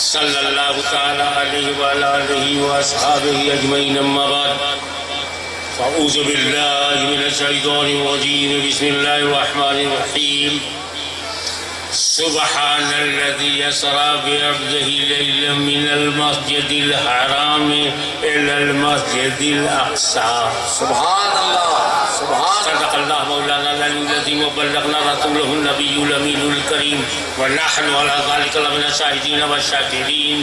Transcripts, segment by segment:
صلی اللہ تعالی علیہ وعلی آلہ واصحابہ اجمعین، اما بعد فاعوذ باللہ من الشیطان الرجیم، بسم اللہ الرحمن الرحیم۔ سبحان الذي أسرى بعبده ليلا من المسجد الحرام إلى المسجد الأقصى. سبحان الله سبحان صدق الله مولانا العلي العظيم وبلغنا رسوله النبي الأمين الكريم ونحن على ذلك لمن الشاهدين والشاكرين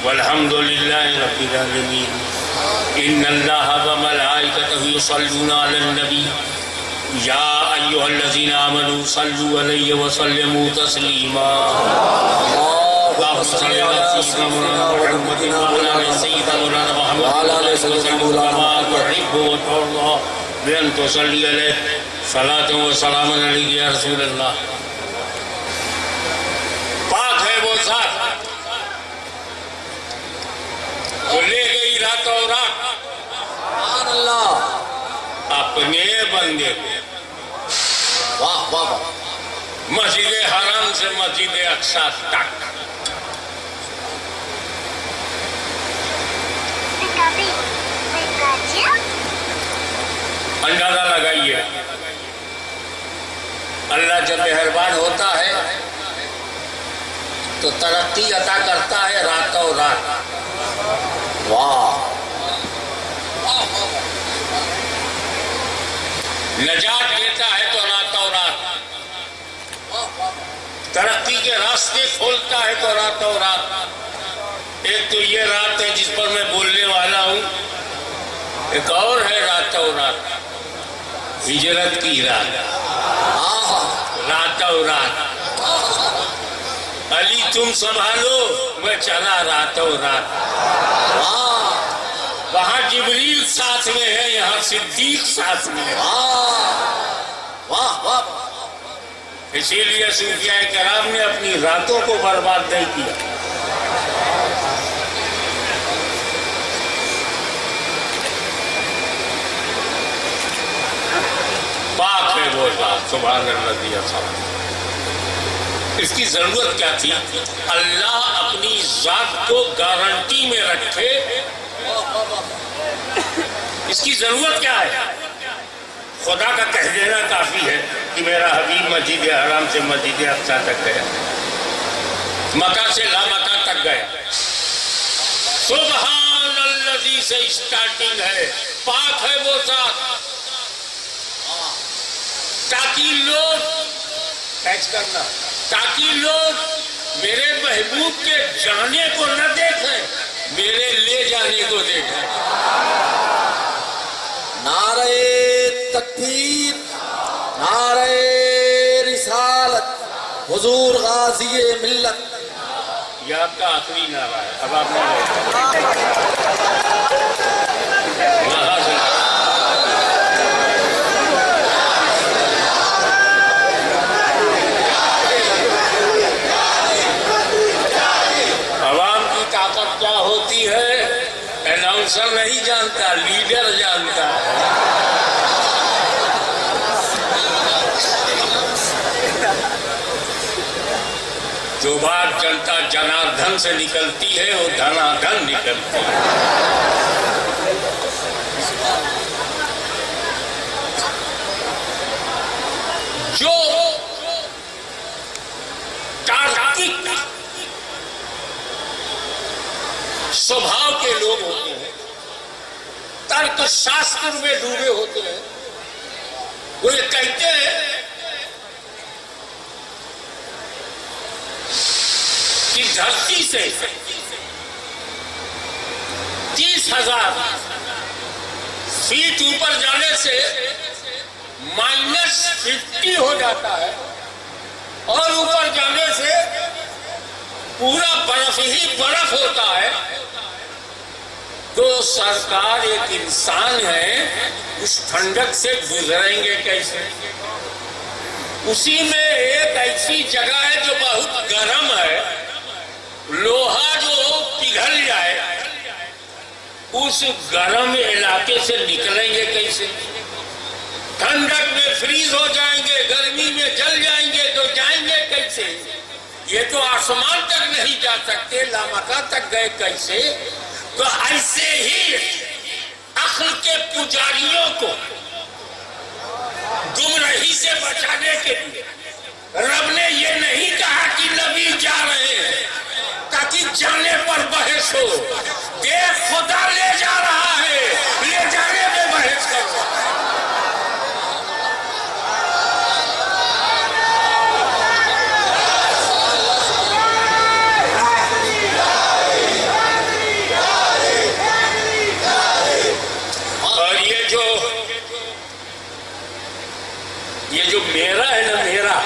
والحمد لله رب العالمين. إن الله وملائكته يصلون على النبي يا أيها الذين آمنوا صلوا عليه وسلموا تسليما. اللهم صل على سيدنا محمد وعلى آل سيدنا محمد وعلى آل سيدنا محمد تحب وترضى بأن تصلي عليه صلاة وسلام عليك يا رسول الله. پاک ہے وہ ذات جو لے گئی رات اور رات سبحان اللہ. اپنے بندے کو واہ واہ واہ. مسجد حرام سے مسجد اقصی تک اندازہ لگائیے. اللہ جب مہربان ہوتا ہے تو ترقی عطا کرتا ہے راتوں رات. واہ. نجات دیتا ہے تو راتوں رات. ترقی کے راستے کھولتا ہے تو راتوں رات. ایک تو یہ رات ہے جس پر میں بولنے والا ہوں، ایک اور ہے راتوں رات ہجرت کی رات. راتوں رات علی تم سنبھالو میں چلا راتوں رات. وہاں جبریل ساتھ میں ہے، یہاں صدیق ساتھ میں ہے. واہ واہ. اسی لیے صوفیاء کرام نے اپنی راتوں کو برباد نہیں کیا. پاک ہے وہ ذات سبحان الذی اسری. اس کی ضرورت کیا تھی؟ اللہ اپنی ذات کو گارنٹی میں رکھے. اس کی ضرورت کیا ہے؟ خدا کا کہہ دینا کافی ہے کہ میرا حبیب مسجد حرام سے مسجد اقصی تک گیا، مکہ سے لامکہ تک گیا. سبحان الذی سے اسٹارٹنگ ہے. پاک ہے وہ ذات تاکہ لوگ میرے محبوب کے جانے کو نہ دیکھیں، میرے لے جانے کو دیکھیں. نعرہ تکبیر، نعرہ رسالت، حضور غازی ملت. یہ آپ کا آخری نعرہ ہے. اب آپ نے عوام کی طاقت کیا ہوتی ہے اناؤنسر نہیں جانتا، لیڈر جانتا ہے. جو بات جنتا جناردھن سے نکلتی ہے وہ دھنادھن نکلتی ہے. جو تارکک سوبھاؤ کے لوگ ہوتے ہیں، ترک شاستر میں ڈوبے ہوتے ہیں، وہ یہ کہتے ہیں کہ دھرتی سے 30,000 فیٹ اوپر جانے سے -50 ہو جاتا ہے، اور اوپر جانے سے پورا برف ہی برف ہوتا ہے. تو سرکار ایک انسان ہے، اس ٹھنڈک سے گزریں گے کیسے؟ اسی میں ایک ایسی جگہ ہے جو بہت گرم ہے، لوہا جو پگھل جائے، اس گرم علاقے سے نکلیں گے کیسے؟ ٹھنڈک میں فریز ہو جائیں گے، گرمی میں جل جائیں گے تو جائیں گے کیسے؟ یہ تو آسمان تک نہیں جا سکتے، لامکان تک گئے کیسے؟ تو ایسے ہی عقل کے پجاریوں کو گمراہی سے بچانے کے لیے رب نے یہ نہیں کہا کہ نبی جا رہے ہیں تاکہ جانے پر بحث ہو، دیکھ خدا لے جا رہا ہے، لے جانے میں بحث کرو۔ اور یہ جو میرا ہے نا، میرا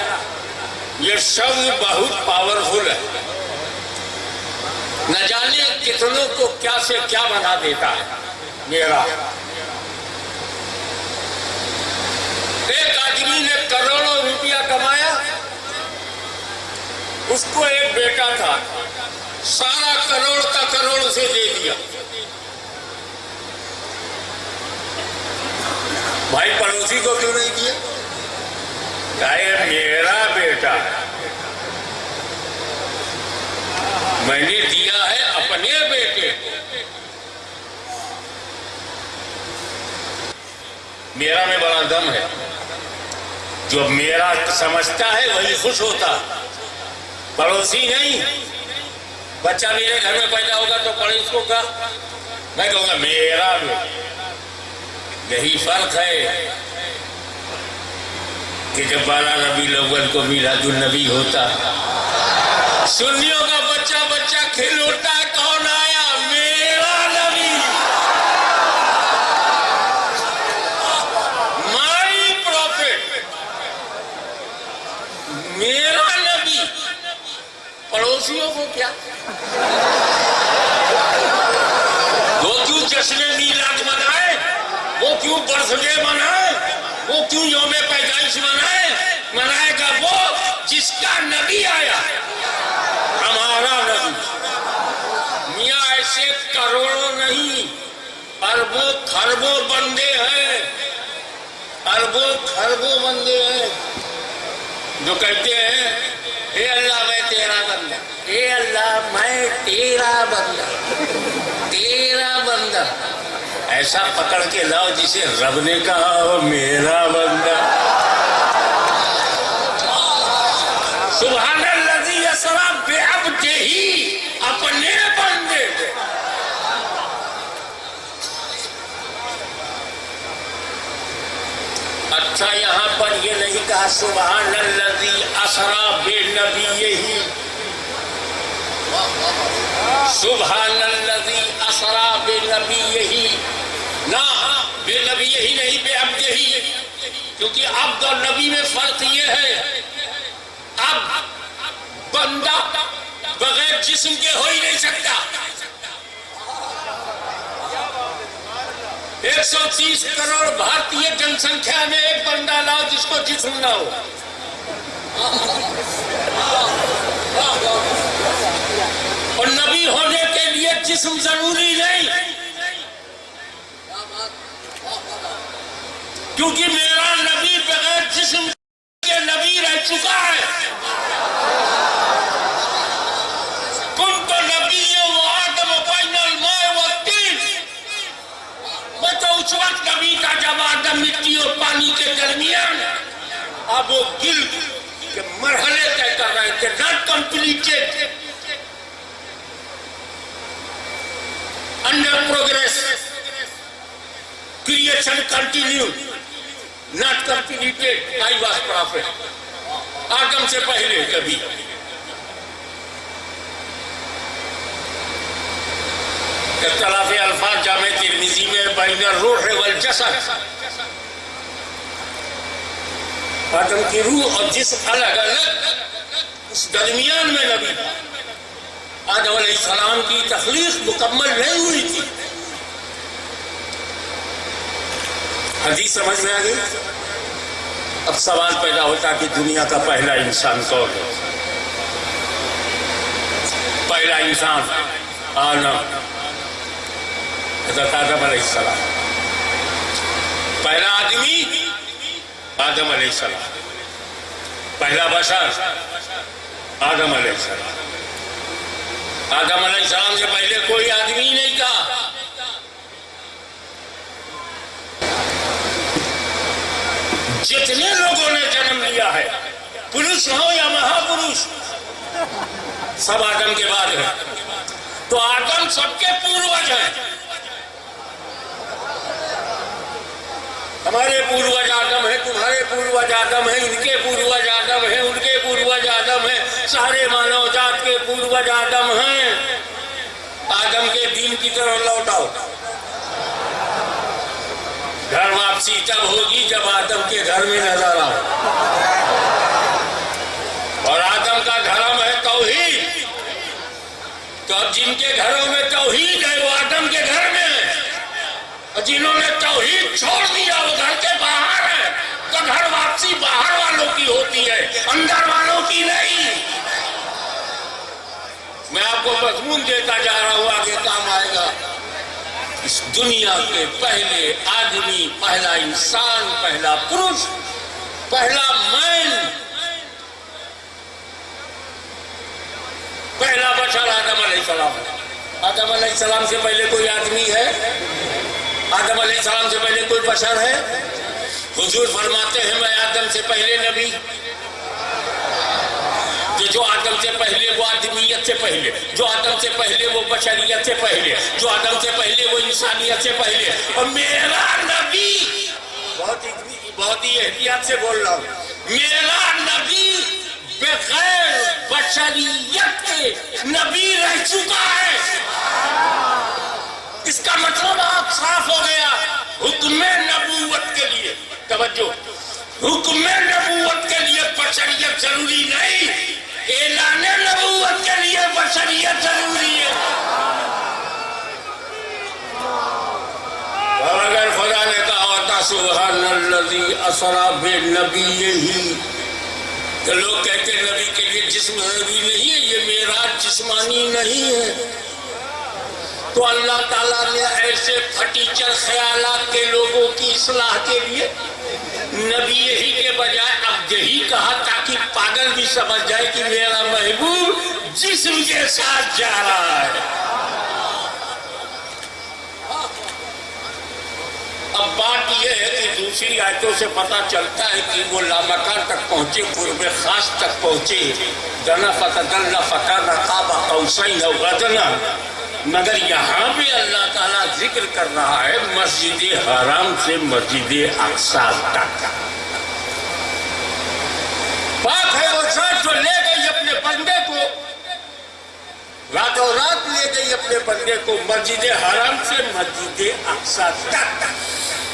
یہ شبد بہت پاورفل ہے، نہ جانے کتنوں کو کیا سے کیا بنا دیتا ہے۔ میرا ایک آدمی نے کروڑوں روپیہ کمایا، اس کو ایک بیٹا تھا، سارا کروڑ کا کروڑ اسے دے دیا۔ بھائی پڑوسی کو کیوں نہیں دیا؟ کہا یہ میرا بیٹا ہے، میں نے دیا ہے اپنے بیٹے کو۔ میرا میں بڑا دم ہے، جو میرا سمجھتا ہے وہی خوش ہوتا، پڑوسی نہیں۔ بچہ میرے گھر میں پیدا ہوگا تو پڑوس کو کہا، میں کہوں گا میرا بیٹا۔ یہی فرق ہے کہ جب 12 ربیع الاول کو میلاد النبی ہوتا، سنیوں کا بچہ بچہ کھل اٹھتا ہے، کون آیا؟ میرا نبی، مائی پروفٹ، میرا نبی۔ پڑوسیوں کو کیا؟ وہ کیوں جشن میلاد منائے؟ وہ کیوں برتھ ڈے منائے؟ وہ کیوں یوم پیدائش منائے؟ منائے گا وہ جس کا نبی آیا، ہمارا نبی۔ میاں ایسے کروڑوں نہیں، اربوں خربوں بندے ہیں، اربوں خربوں بندے ہیں جو کہتے ہیں اے اللہ میں تیرا بندہ، اے اللہ میں تیرا بندہ، تیرا بندہ۔ ایسا پکڑ کے لاؤ جسے رب نے کہا ہو میرا بندہ۔ سبحان الذی اسری بعبدہ، اپنے بندے کو۔ اچھا یہاں پر یہ نہیں کہا سبحان الذی اسری بنبیہ، سبحان الذی اسری بنبیہ، نہ بے نبی ہی نہیں بے عبد ہی، کیونکہ عبد اور نبی میں فرق یہ ہے، اب بندہ بغیر جسم کے ہو ہی نہیں سکتا۔ 130 کروڑ بھارتی جن سنکھیا میں ایک بندہ لاؤ جس کو جسم نہ ہو۔ اور نبی ہونے کے لیے جسم ضروری نہیں، کیونکہ میرا نبی بغیر جسم کے نبی رہ چکا ہے۔ کنت نبیا وآدم بین الماء والطین، میں تو اس وقت نبی کا جب آدم مٹی اور پانی کے درمیان، اب وہ گل کے مرحلے طے کر رہے تھے، not completed, under progress, creation continue, not completed. I was prophet. آدم سے پہلے کبھی۔ اختلاف الفاظ جامع ترمذی میں بین الروح والجسد، آدم کی روح اور جسم الگ الگ، اس درمیان میں نبی۔ آدم علیہ السلام کی تخلیق مکمل نہیں ہوئی تھی۔ حدیث سمجھ میں آ گئی؟ اب سوال پیدا ہوتا کہ دنیا کا پہلا انسان کون ہے؟ پہلا انسان آدم، حضرت آدم علیہ السلام، پہلا آدمی آدم علیہ السلام، پہلا بشر آدم علیہ السلام. آدم علیہ السلام سے پہلے کوئی آدمی نہیں تھا. جتنے لوگوں نے جنم لیا ہے پروش ہو یا مہا پروش سب آدم کے بعد ہیں. تو آدم سب کے پوروج ہیں. ہمارے پوروج آدم ہیں, تمہارے پوروج آدم ہیں, ان کے پوروج آدم ہیں, ان کے پوروج آدم ہیں, سارے مانو جات کے پوروج آدم ہیں. آدم کے دین کی طرف لوٹاؤ. گھر واپسی تب ہوگی جب آدم کے گھر میں نظر آؤ. اور آدم کا دھرم ہے توحید. تو اب جن کے گھروں میں توحید ہے وہ آدم کے گھر میں ہے, اور جنہوں نے توحید چھوڑ دیا وہ گھر کے باہر ہے. تو گھر واپسی باہر والوں کی ہوتی ہے, اندر والوں کی نہیں. میں آپ کو مضمون دیتا جا رہا ہوں, آگے کام آئے گا. اس دنیا کے پہلے آدمی, پہلا انسان, پہلا پروش, پہلا مین, پہلا بشر آدم علیہ السلام ہے. آدم علیہ السلام سے پہلے کوئی آدمی ہے؟ آدم علیہ السلام سے پہلے کوئی بشر ہے؟ حضور فرماتے ہیں میں آدم سے پہلے نبی. جو آدم سے پہلے وہ آدمیت سے پہلے, جو آدم سے پہلے وہ بشریت سے پہلے, جو آدم سے پہلے وہ انسانیت سے پہلے. اور میرا نبی, بہت ہی احتیاط سے بول رہا ہوں, میرا نبی بغیر بشریت کے نبی رہ چکا ہے. اس کا مطلب آپ صاف ہو گیا. حکم نبوت کے لیے توجہ, حکم نبوت کے لیے بشریت ضروری نہیں, اعلان نبوت کے لیے بشریت ضروری ہے. اور اگر خدا نے کہا ہوتا سبحان الذی اسری بنبیہ, تو لوگ کہتے ہیں نبی کے لیے جسم ضروری نہیں ہے, یہ معراج جسمانی نہیں ہے. تو اللہ تعالیٰ نے ایسے پھٹیچر خیالات کے لوگوں کی اصلاح کے لیے نبی یہی کے بجائے اب یہی کہا تاکہ پاگل بھی سمجھ جائے کہ میرا محبوب جسم کے ساتھ جا رہا ہے. اب بات یہ ہے کہ دوسری آیتوں سے پتہ چلتا ہے کہ وہ لامکان تک پہنچے, قرب خاص تک پہنچے, دنا فتدل فکان قاب قوسین او ادنی. مگر یہاں بھی اللہ تعالیٰ ذکر کر رہا ہے مسجد حرام سے مسجد اقصی تک. پاک ہے وہ ذات جو لے گئی اپنے بندے کو, راتوں رات لے گئی اپنے بندے کو مسجد حرام سے مسجد اقصی تک.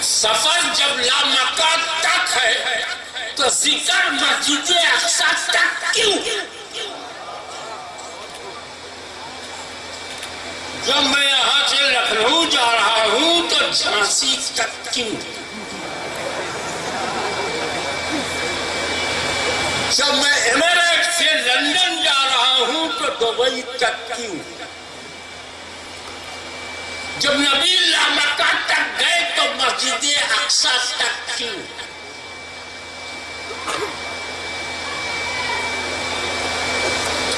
سفر جب لامکان تک ہے تو ذکر مسجد اقصی تک کیوں؟ جب میں یہاں سے لکھنؤ جا رہا ہوں تو جھانسی تک کیوں؟ جب میں ایمریٹ سے لندن جا رہا ہوں تو دبئی تک کیوں؟ جب نبی لامکہ تک گئے تو مسجد اقصی تک کیوں؟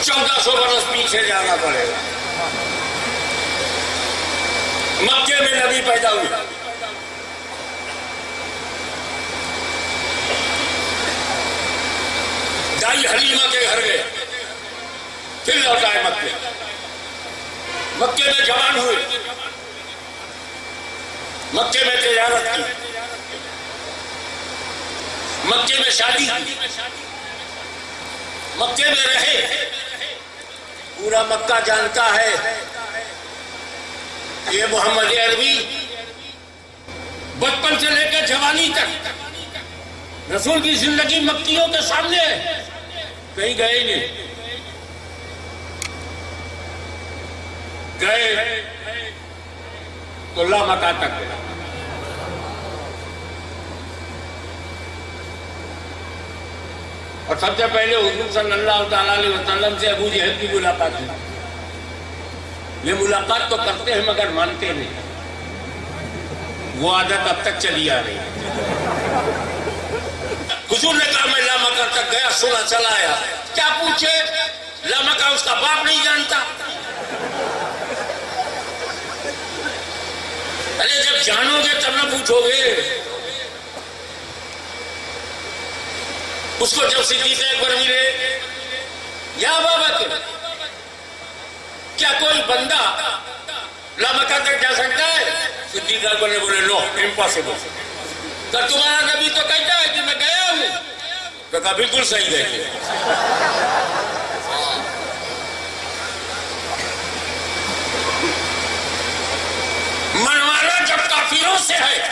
چودہ سو برس پیچھے جانا پڑے گا. مکے میں نبی پیدا ہوئے, دائی حلیمہ کے گھر گئے, پھر لوٹائے مکے. مکے میں جوان ہوئے, مکے میں تجارت کی, مکے میں شادی کی, مکے میں رہے. پورا مکہ جانتا ہے یہ محمد عربی بچپن سے لے کر جوانی تک رسول کی زندگی مکیوں کے سامنے ہے, کہیں گئے ہی نہیں. گئے تو لامکہ تک گئے. اور سب سے پہلے حضور صلی اللہ تعالیٰ علیہ وسلم سے ابو جہل کی ملاقات ہوئی. یہ ملاقات تو کرتے ہیں مگر مانتے نہیں, وہ عادت اب تک چلی آ رہی ہے. حضور نے کہا میں لامکہ تک گیا، سنا چلایا، کیا پوچھے؟ لامکہ اس کا باپ نہیں جانتا. ارے جب جانو گے تب نہ پوچھو گے. اس کو جب صدیق اکبر ملے، یا بابا کیا کوئی بندہ لامکہ تک جا سکتا ہے؟ صدیق اکبر نے بولے نو، امپاسبل. تو تمہارا نبی تو کہتا ہے کہ میں گیا ہوں. تو کہا بالکل صحیح گئے. منوانا جب کافروں سے ہے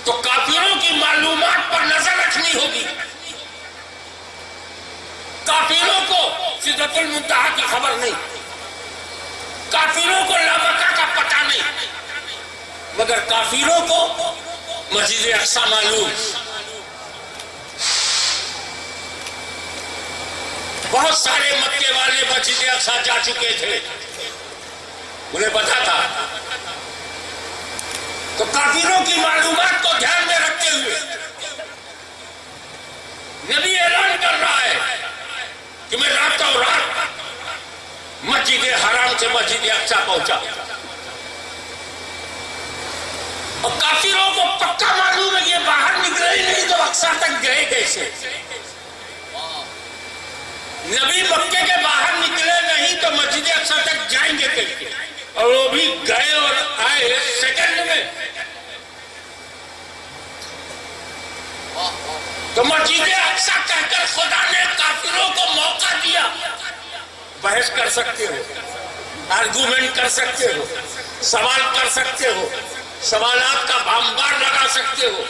تو کافروں کی معلومات پر نظر رکھنی ہوگی. کافروں کو سدرۃ المنتہا کی خبر نہیں، کافروں کو لامکہ کا پتہ نہیں، مگر کافروں کو مسجد اقصی معلوم. بہت سارے مکے والے مسجد اقصی جا چکے تھے، انہیں پتا تھا. تو کافروں کی معلومات کو دھیان میں رکھتے ہوئے نبی اعلان کر رہا ہے کہ میں راتوں رات مسجد حرام سے مسجد اقصی پہنچا. اور کافروں کو پکا معلوم ہے یہ باہر نکلے ہی نہیں تو اقصی تک گئے کیسے؟ نبی مکے کے باہر نکلے نہیں تو مسجد اقصی تک جائیں گے کیسے؟ اور وہ بھی گئے اور آئے سیکنڈ میں. تو مسجد اقصی کہہ کر خدا نے کافروں کو موقع دیا. بحث کر سکتے ہو، آرگومنٹ کر سکتے ہو، سوال کر سکتے ہو، سوالات کا بھامبار لگا سکتے ہو.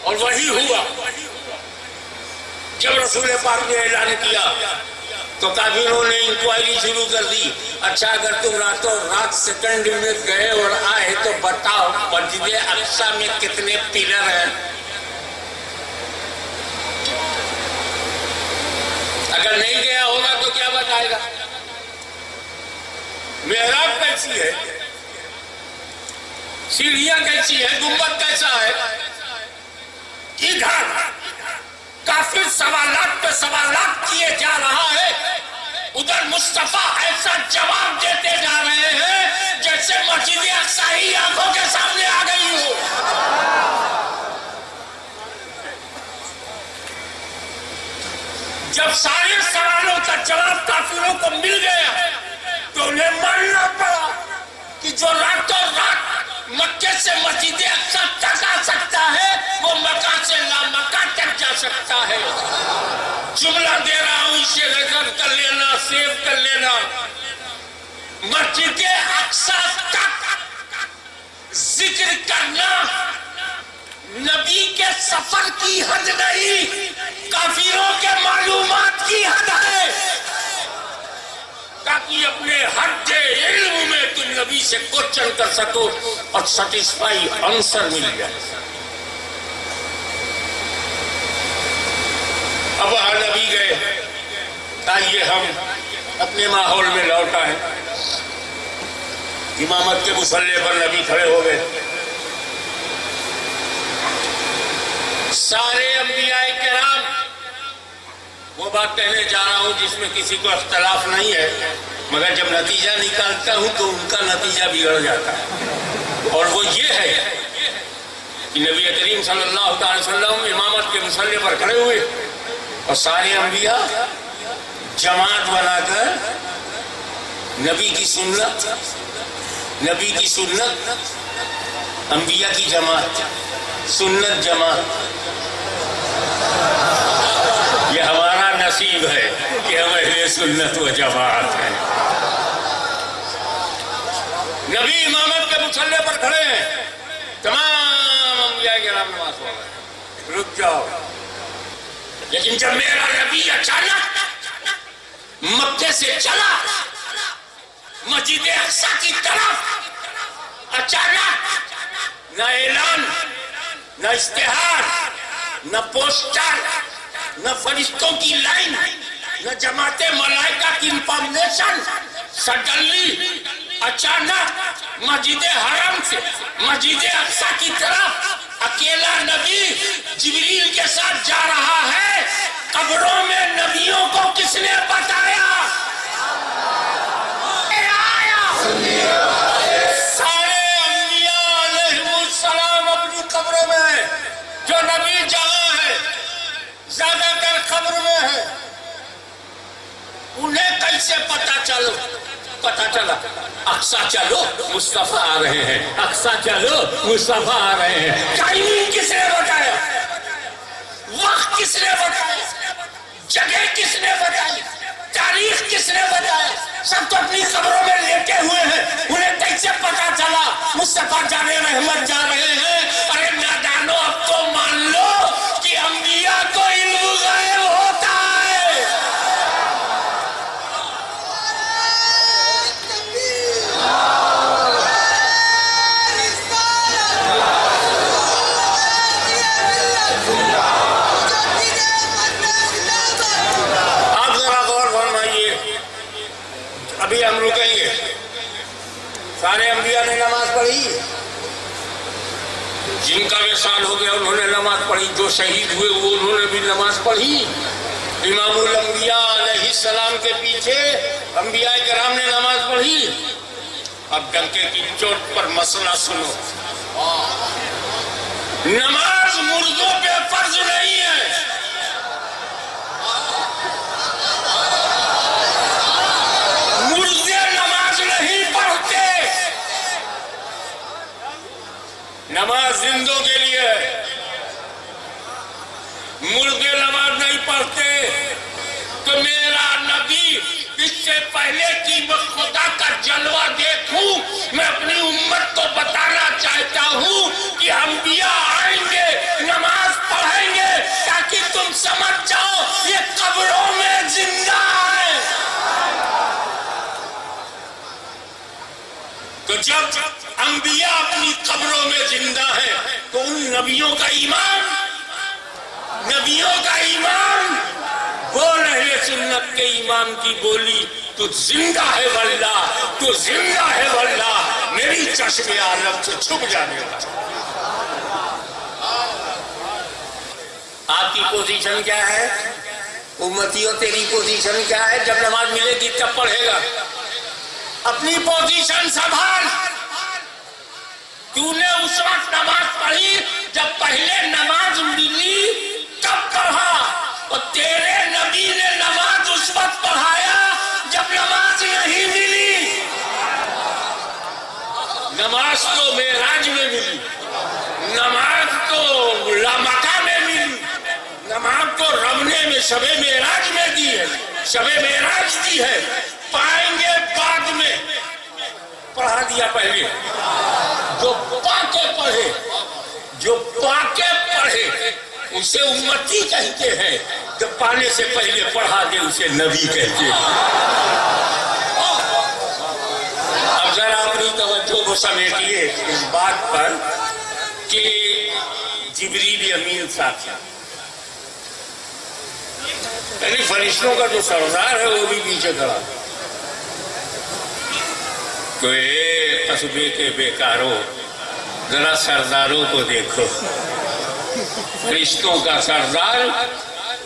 اور وہی ہوا. جب رسول پاک نے اعلان کیا تو کافروں نے انکوائری شروع کر دی. اچھا اگر تم راتوں رات سیکنڈ میں گئے اور آئے تو بتاؤ مسجد اقصی میں کتنے پلر ہیں؟ اگر نہیں گیا ہوگا تو کیا بتائے گا؟ محراب کیسی ہے، سیڑھیاں کیسی ہے، گنبد کیسا ہے؟ ادھر کافر سوالات پہ سوالات کیے جا رہا ہے، ادھر مصطفیٰ ایسا جواب دیتے جا رہے ہیں جیسے مسجد اقصی ہی آنکھوں کے سامنے آ گئی ہو. جب سارے سوالوں کا جواب کافروں کو مل گیا تو انہیں ماننا پڑا کہ جو راتوں رات مکے سے مسجد اقصی تک آ سکتا ہے وہ مکہ سے لامکہ تک جا سکتا ہے. جملہ دے رہا ہوں، اسے ریکارڈ کر لینا، سیو کر لینا. مسجد اقصی تک ذکر کرنا نبی کے سفر کی حد نہیں، کافروں کے معلومات کی حد ہے، تاکہ اپنے حد علم میں تم نبی سے کوشچن کر سکو اور سیٹسفائی آنسر مل جائے. اب وہاں نبی گئے. آئیے ہم اپنے ماحول میں لوٹ آئے. امامت کے مصلی پر نبی کھڑے ہو گئے. سارے انبیاء کرام، وہ بات کہنے جا رہا ہوں جس میں کسی کو اختلاف نہیں ہے، مگر جب نتیجہ نکالتا ہوں تو ان کا نتیجہ بگڑ جاتا ہے. اور وہ یہ ہے کہ نبی کریم صلی اللہ علیہ وسلم امامت کے مصلی پر کھڑے ہوئے اور سارے انبیاء جماعت بنا کر نبی کی سنت انبیاء کی جماعت، سنت جماعت. یہ ہمارا نصیب ہے کہ ہم اہل سنت و جماعت ہیں. نبی امامت کے مصلی پر کھڑے ہیں، تمام انبیاء کرام نماز پڑھ رہے ہیں. رک جاؤ. لیکن جب میرا نبی اچانک مکے سے چلا مسجد اقصی کی طرف، اچانک نہ اعلان، نہ اشتہار، نہ پوسٹر، نہ فرشتوں کی لائن، نہ جماعت ملائکہ کی انفارمیشن، سڈنلی اچانک مسجد حرم سے مسجد اقصی کی طرف اکیلا نبی جبریل کے ساتھ جا رہا ہے، قبروں میں نبیوں کو کس نے بتایا؟ سارے انبیاء علیہم السلام اپنی قبروں میں ہیں، جو نبی جہاں ہے زیادہ تر قبر میں ہے، انہیں کیسے پتا چلا؟ اقصا چلو مصطفیٰ آ رہے ہیں، اقصا چلو مصطفیٰ آ رہے ہیں۔ ٹائمنگ کس نے بتایا؟ وقت کس نے بتایا؟ جگہ کس نے بتائی؟ تاریخ کس نے بتایا؟ سب تو اپنی قبروں میں لیٹے ہوئے ہیں، انہیں کیسے پتا چلا مصطفیٰ جان رحمت جا رہے ہیں؟ ارے نادانو، اب تو مان لو کہ انبیاء کو علم غیب ہوتا ہے۔ آپ ذرا غور فرمائیے، ابھی ہم رکیں گے۔ سارے انبیاء نے نماز پڑھی، جن کا وصال ہو گیا انہوں نے نماز پڑھی، جو شہید ہوئے وہ انہوں نے بھی نماز پڑھی۔ امام الانبیاء علیہ السلام کے پیچھے انبیاء کرام نے نماز پڑھی۔ اب ڈنکے کی چوٹ پر مسئلہ سنو، نماز مردوں پہ فرض نہیں ہے۔ مردے نماز نہیں پڑھتے، نماز زندوں کے لیے ہے۔ مردے نماز نہیں پڑھتے، تو میرا نبی اس سے پہلے کہ میں خدا کا جلوہ دیکھوں، میں اپنی امت کو بتانا چاہتا ہوں کہ انبیاء آئیں گے، نماز پڑھیں گے، تاکہ تم سمجھ جاؤ یہ قبروں میں زندہ ہے۔ تو جب انبیاء اپنی قبروں میں زندہ ہیں تو ان نبیوں کا ایمان بول اہل سنت کے ایمان کی بولی، تو زندہ ہے واللہ، تو زندہ ہے واللہ، میری چشم عالم سے چھپ جانے والا۔ آپ کی پوزیشن کیا ہے؟ امتیوں تیری پوزیشن کیا ہے؟ جب نماز ملے گی تب پڑھے گا، اپنی پوزیشن سنبھال۔ تو نے اس وقت نماز پڑھی جب پہلے نماز ملی تب پڑھا، اور تیرے نبی نے نماز اس وقت پڑھایا جب نماز نہیں ملی۔ نماز تو معراج میں ملی، نماز تو لامکہ میں ملی، نماز تو رب نے میں شب معراج میں دی ہے، شب معراج دی ہے، پائیں گے بعد میں۔ پڑھا دیا پہلے، جو پاکے پڑھے اسے امتی کہتے ہیں، جو پانے سے پہلے پڑھا دے اسے نبی کہتے ہیں۔ اب ذرا اپنی توجہ کو سمیٹیے اس بات پر کہ جبریل امین ساتھ، یعنی فرشتوں کا جو سردار ہے وہ بھی پیچھے کھڑا۔ تو اے قصبے کے بیکاروں، ذرا سرداروں کو دیکھو، فرشتوں کا سردار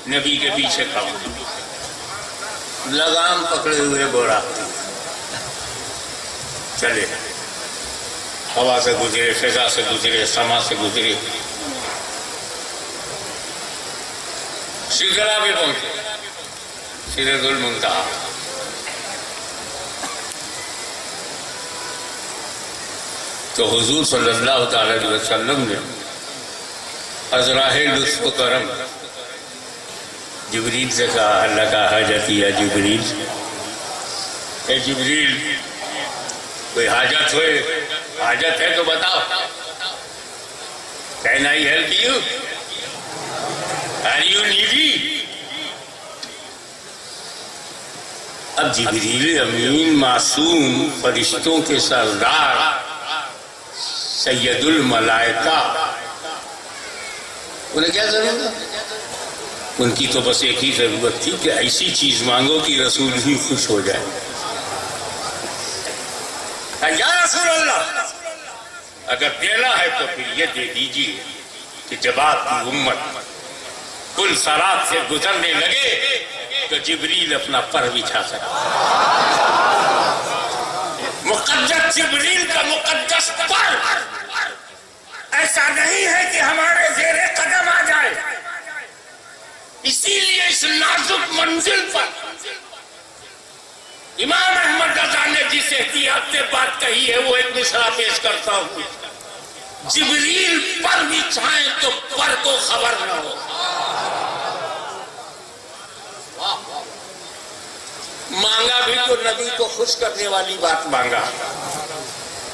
نبی کے پیچھے کھڑا، لگام پکڑے ہوئے گورا، چلے، ہوا سے گزرے، فضا سے گزرے، سما سے گزرے، سدرا پہ پہنچے، سدرۃ المنتہا۔ تو حضور صلی اللہ تعالی علیہ وسلم نے ازراہ لطف و کرم جبریل سے کہا، اللہ کا حاجت یا جبریل، اے جبریل کوئی حاجت ہوئے، حاجت ہے تو بتاؤ، can I help you, are you needy? اب جبریل امین معصوم فرشتوں کے سردار سید الملائکہ، انہیں کیا ضرورت ہے؟ ان کی تو بس ایک ہی ضرورت تھی کہ ایسی چیز مانگو کہ رسول ہی خوش ہو جائے۔ یا رسول اللہ، اگر دینا ہے تو پھر یہ دے دیجیے، کہ جب آپ کی امت کل صراط سے گزرنے لگے تو جبریل اپنا پر بچھا سکتا. مقدس جبریل کا مقدس پر ایسا نہیں ہے کہ ہمارے زیر قدم آ جائے. اسی لیے اس نازک منزل پر امام احمد رضا نے جس احتیاط سے بات کہی ہے وہ ایک مصرع پیش کرتا ہوں. جبریل پر بچھائیں تو پر کو خبر نہ ہو. مانگا بھی تو نبی کو خوش کرنے والی بات مانگا،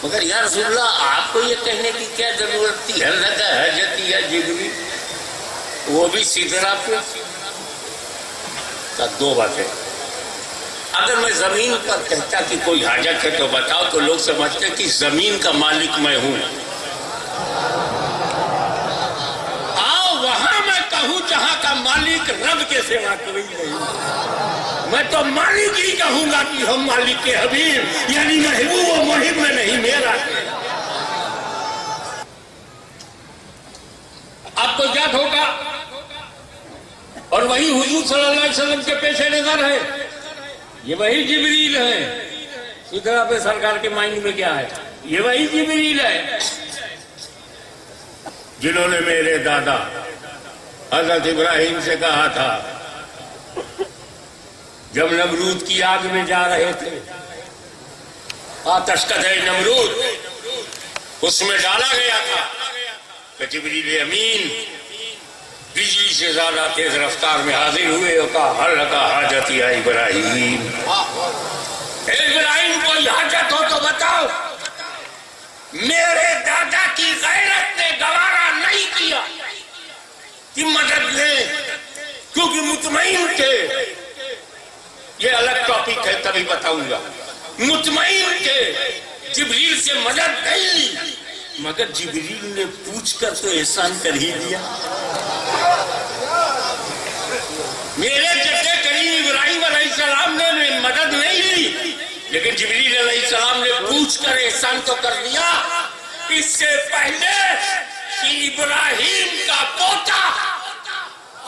مگر یا رسول اللہ آپ کو یہ کہنے کی کیا ضرورت تھی حضرت حاجت یا جبریل، وہ بھی سدرا پہ. دو باتیں. اگر میں زمین پر کہتا کہ کوئی حاجت ہے تو بتاؤ تو لوگ سمجھتے کہ زمین کا مالک میں ہوں. آؤ وہاں میں کہوں جہاں کا مالک رب کے سوا کوئی نہیں. میں تو مالک ہی کہوں گا کہ ہم مالک کے حبیب، یعنی محبوب و محب میں نہیں میرا. آپ کو یاد ہوگا اور وہی حضور صلی اللہ علیہ وسلم کے پیش نظر ہے، یہ وہی جبریل ہے. سدرا پہ سرکار کے معنی میں کیا ہے؟ یہ وہی جبریل ہے جنہوں نے میرے دادا حضرت ابراہیم سے کہا تھا جب نمرود کی آگ میں جا رہے تھے، آتش قدح نمرود اس میں ڈالا گیا تھا کہ جبریل امین بجلی سے زیادہ تیز رفتار میں حاضر ہوئے اور کہا حل کا حاجت یا ابراہیم. اے ابراہیم کوئی حاجت ہو تو بتاؤ. میرے دادا کی غیرت نے گوارا نہیں کیا کہ مدد لیں، کیونکہ مطمئن تھے. یہ الگ ٹاپک ہے، تبھی بتاؤں گا. مطمئن تھے جبریل سے مدد نہیں لی، مگر جبریل نے پوچھ کر تو احسان کر ہی دیا. میرے جد کریم ابراہیم علیہ السلام نے مدد نہیں لی، لیکن جبریل علیہ السلام نے پوچھ کر احسان تو کر دیا. اس سے پہلے کہ ابراہیم کا پوتا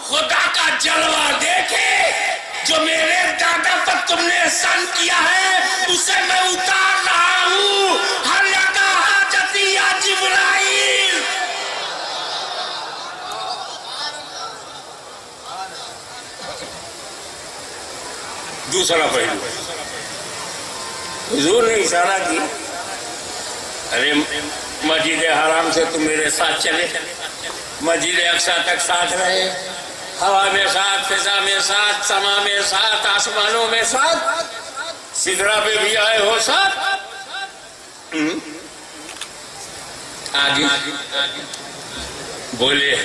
خدا کا جلوہ دیکھے جو میرے دادا پر تم نے احسان کیا ہے، اسے میں اتار رہا ہوں. ہر لگا حاجتی یا جبرائیل. دوسرا پہلو، حضور نے اشارہ کیا ارے مسجد حرام سے تم میرے ساتھ چلے، مسجد اقصی تک ساتھ رہے، ہوا میں ساتھ، فضا میں ساتھ، سما میں ساتھ، آسمانوں میں ساتھ، سدرا پہ بھی آئے ہو ساتھ. آگے بولے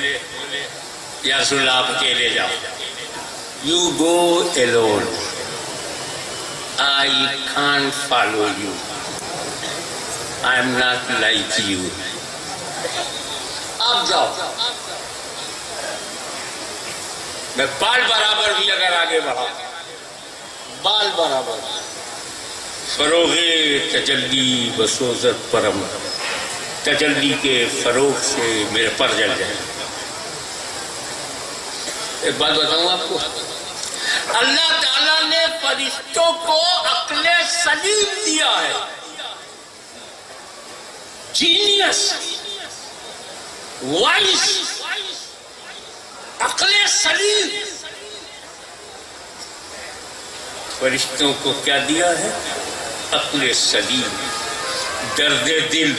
یا رسول اللہ آپ اکیلے جاؤ. You go alone. I can't follow you. I am not like you. آپ جاؤ. میں بال برابر بھی اگر آگے بڑھا، بال برابر. فروغ تجلی بسوزت پرم، تجلی کے فروغ سے میرے پر جل جائے. ایک بات بتاؤں آپ کو، اللہ تعالیٰ نے فرشتوں کو عقل سلیم دیا ہے. جینیس، وائس، عقل سلیم. فرشتوں کو کیا دیا ہے؟ عقل سلیم. درد دل،